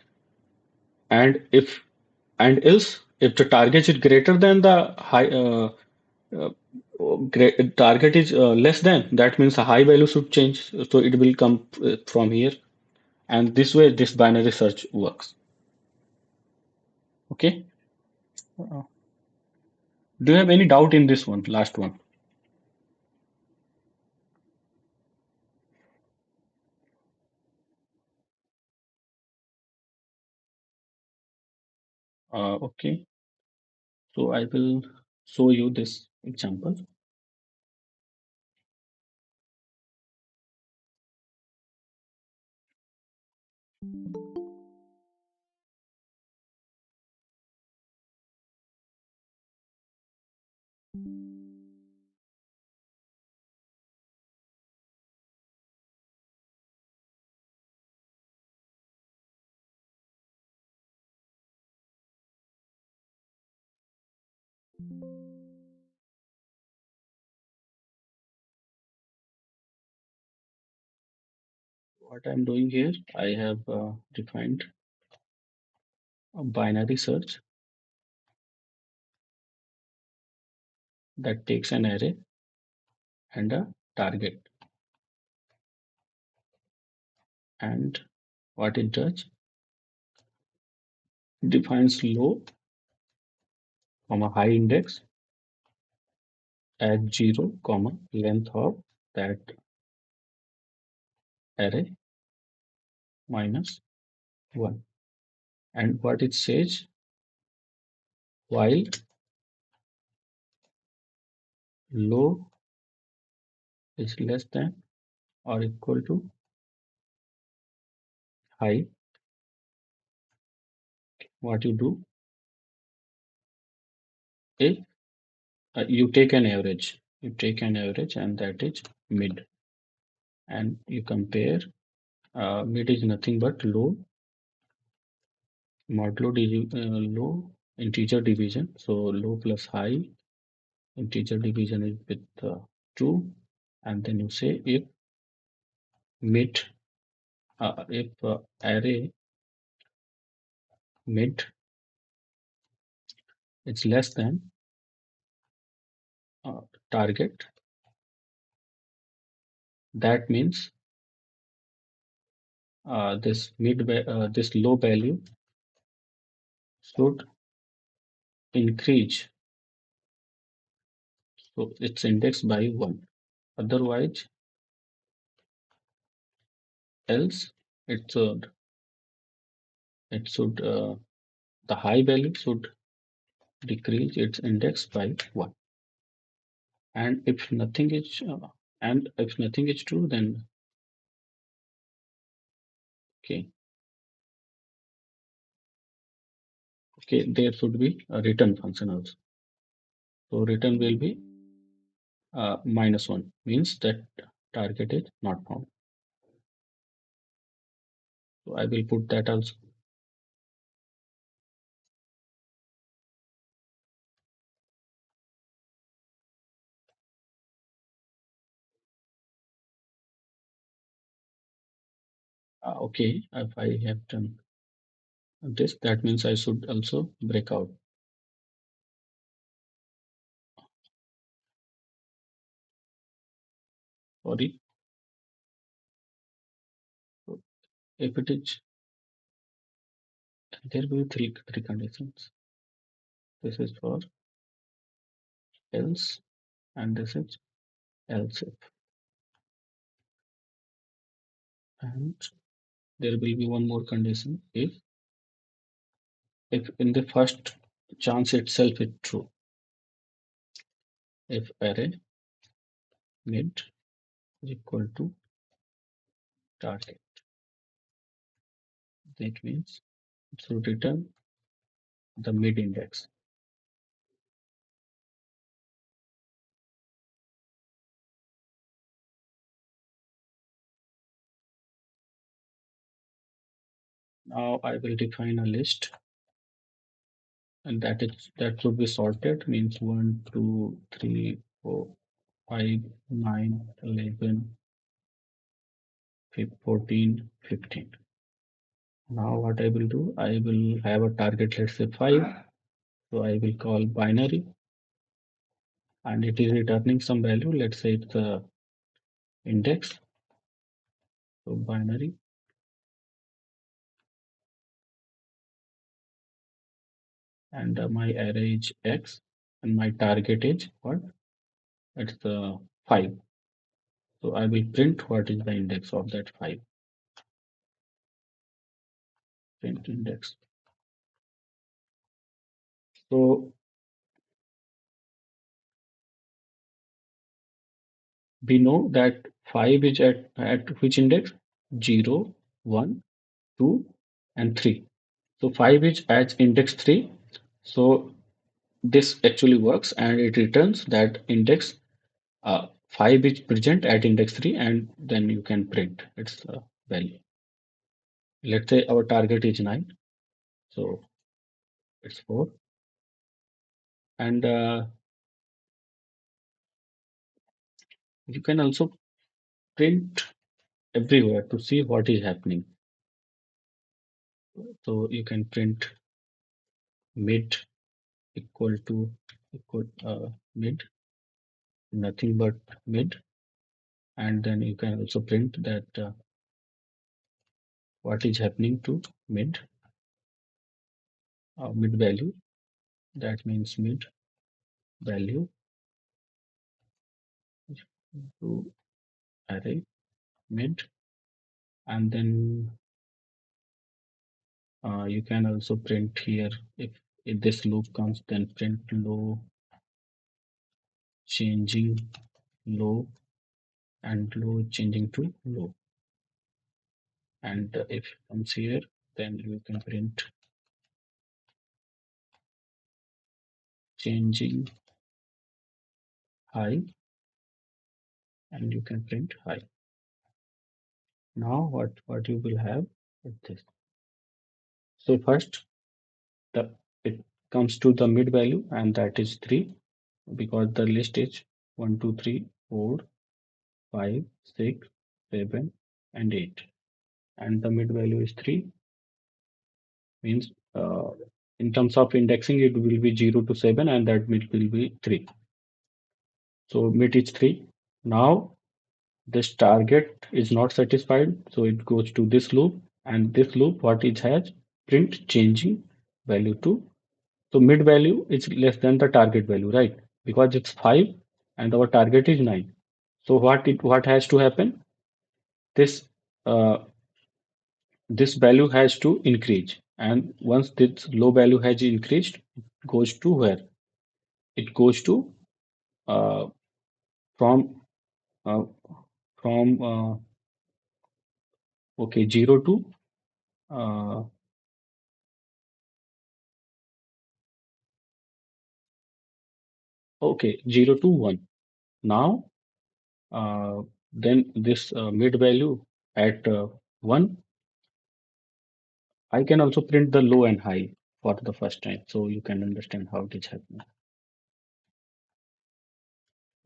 and else if the target is greater than the high uh, target is less than, that means a high value should change, so it will come from here, and this way this binary search works. Okay. Uh, do you have any doubt in this one, last one? Okay, so I will show you this example. What I'm doing here, I have defined a binary search that takes an array and a target, and what it does, defines low comma high index at 0 comma length of that array minus 1, and what it says, while low is less than or equal to high, what you do is you take an average and that is mid, and you compare. Mid is nothing but low integer division, so low plus high integer division is with 2, and then you say mid if array mid it's less than target, that means this low value should increase, so it's indexed by 1. Otherwise, else it should the high value should decrease its index by 1. And if nothing is true, then okay, there should be a return function also. So return will be -1, means that target is not found. So I will put that also. Okay, if I have done this, that means I should also break out. Sorry. So if it is, there will be three conditions. This is for else, and this is else if. And there will be one more condition if in the first chance itself is true. If array mid is equal to target, that means it should return the mid index. Now I will define a list, and that should be sorted, means 1, 2, 3, 4, 5, 9, 11, 14, 15. Now what I will do, I will have a target, let's say 5. So I will call binary, and it is returning some value. Let's say it's a index. So binary, and my array is X, and my target is what? It's the 5. So I will print what is the index of that 5. Print index. So we know that 5 is at which index? 0, 1, 2, and 3. So 5 is at index 3. So this actually works, and it returns that index 5 is present at index 3, and then you can print its value. Let's say our target is 9. So it's 4. And you can also print everywhere to see what is happening. So you can print mid equal to mid, nothing but mid, and then you can also print that what is happening to mid mid value. That means mid value to array mid, and then you can also print here, if this loop comes, then print low changing low, and low changing to low. And if it comes here, then you can print changing high, and you can print high. Now what you will have is this. So first the it comes to the mid value, and that is 3, because the list is 1, 2, 3, 4, 5, 6, 7, and 8, and the mid value is 3, means In terms of indexing, it will be 0 to 7, and that mid will be 3. So mid is 3. Now this target is not satisfied, so it goes to this loop, and this loop what it has, print changing value to. So mid value is less than the target value, right? Because it's 5 and our target is 9. So what has to happen? This uh, this value has to increase, and once this low value has increased, it goes to where? It goes to uh, from uh, from okay, 0 to uh, okay, 0 to 1. Now then this mid value at 1, I can also print the low and high for the first time, so you can understand how it is happening.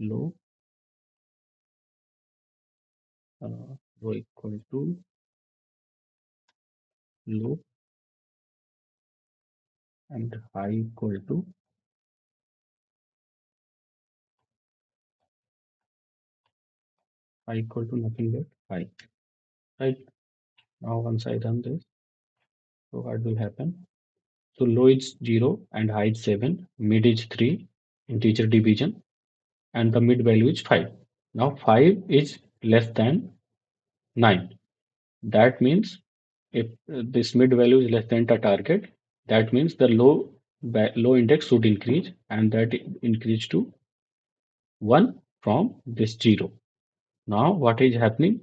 Low, low equal to low, and high equal to nothing but high. Right, now once I run this, so what will happen? So low is 0 and high is 7, mid is 3, integer division, and the mid value is 5. Now 5 is less than 9. That means if this mid value is less than the target, that means the low index should increase, and that increase to 1 from this 0. Now what is happening?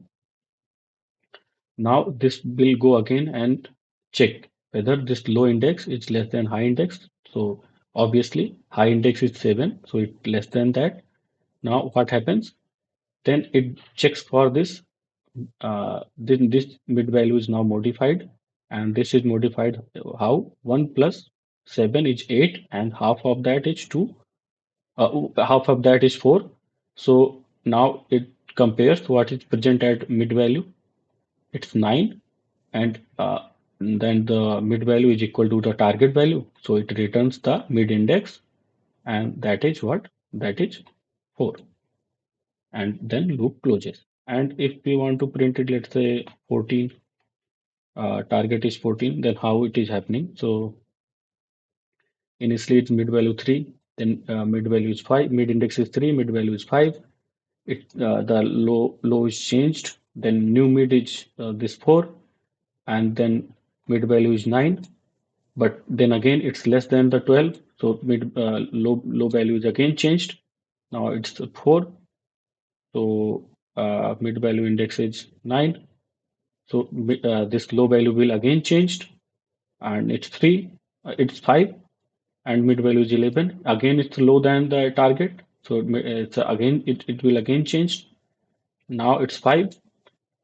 Now this will go again and check whether this low index is less than high index. So obviously high index is 7, so it's less than that. Now what happens? Then it checks for this. Then this mid value is now modified, and this is modified how? 1 plus 7 is 8, and half of that is 2. Half of that is 4. So now it compares what is present at mid value. It's 9, and then the mid value is equal to the target value. So it returns the mid index, and that is what? That is 4. And then loop closes. And if we want to print it, let's say 14, target is 14, then how it is happening? So initially it's mid value 3, then mid value is 5, mid index is 3, mid value is 5. The low is changed, then new mid is this 4, and then mid value is 9, but then again it's less than the 12, so low value is again changed. Now it's 4, so mid value index is 9, so this low value will again changed, and it's 3, it's 5, and mid value is 11. Again it's low than the target, so it's again it will again change. Now it's 5.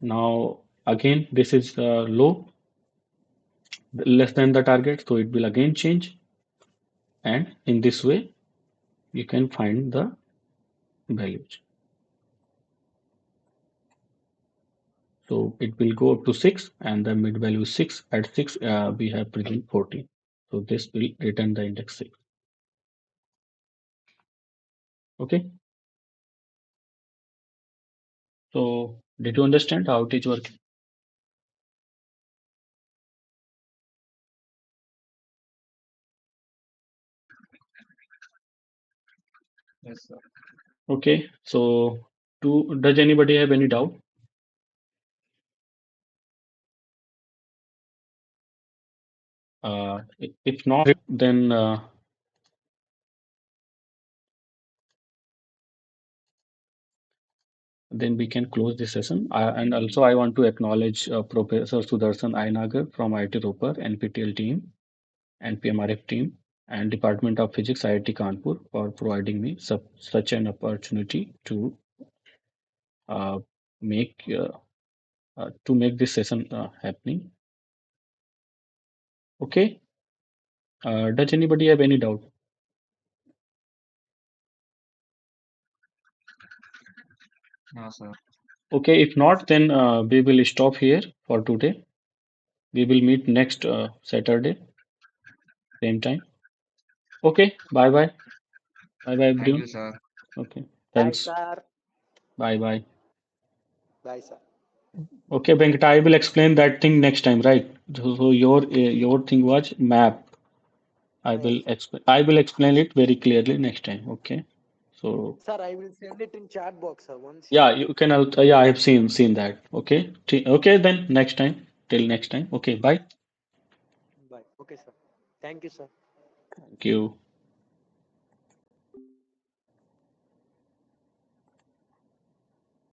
Now again this is low, less than the target, so it will again change, and in this way you can find the values. So it will go up to 6, and the mid value is 6. At 6 we have present 14, so this will return the index 6. Okay, so did you understand how it is working? Yes, sir. Okay, so does anybody have any doubt? If not, then we can close this session. And also I want to acknowledge Professor Sudarshan Ainagar from IIT Roper, NPTEL team, and PMRF team, and Department of Physics, IIT Kanpur, for providing me such an opportunity uh, make to make this session happening. Okay, does anybody have any doubt? No, sir. Okay, if not, then we will stop here for today. We will meet next Saturday. Same time. Okay. Bye bye. Bye bye, Thank everyone. you, sir. Okay. Bye, Thanks. sir. Bye bye. Bye, sir. Okay, Venkat, I will explain that thing next time, right? So your thing was map. Yes, sir. I will explain it very clearly next time. Okay. So Sir, I will send it in chat box, sir. Once yeah, you. you can also, yeah, I have seen that. Okay. Okay, then next time. Till next time. Okay, bye. Bye. Okay, sir. Thank you, sir. Thank you.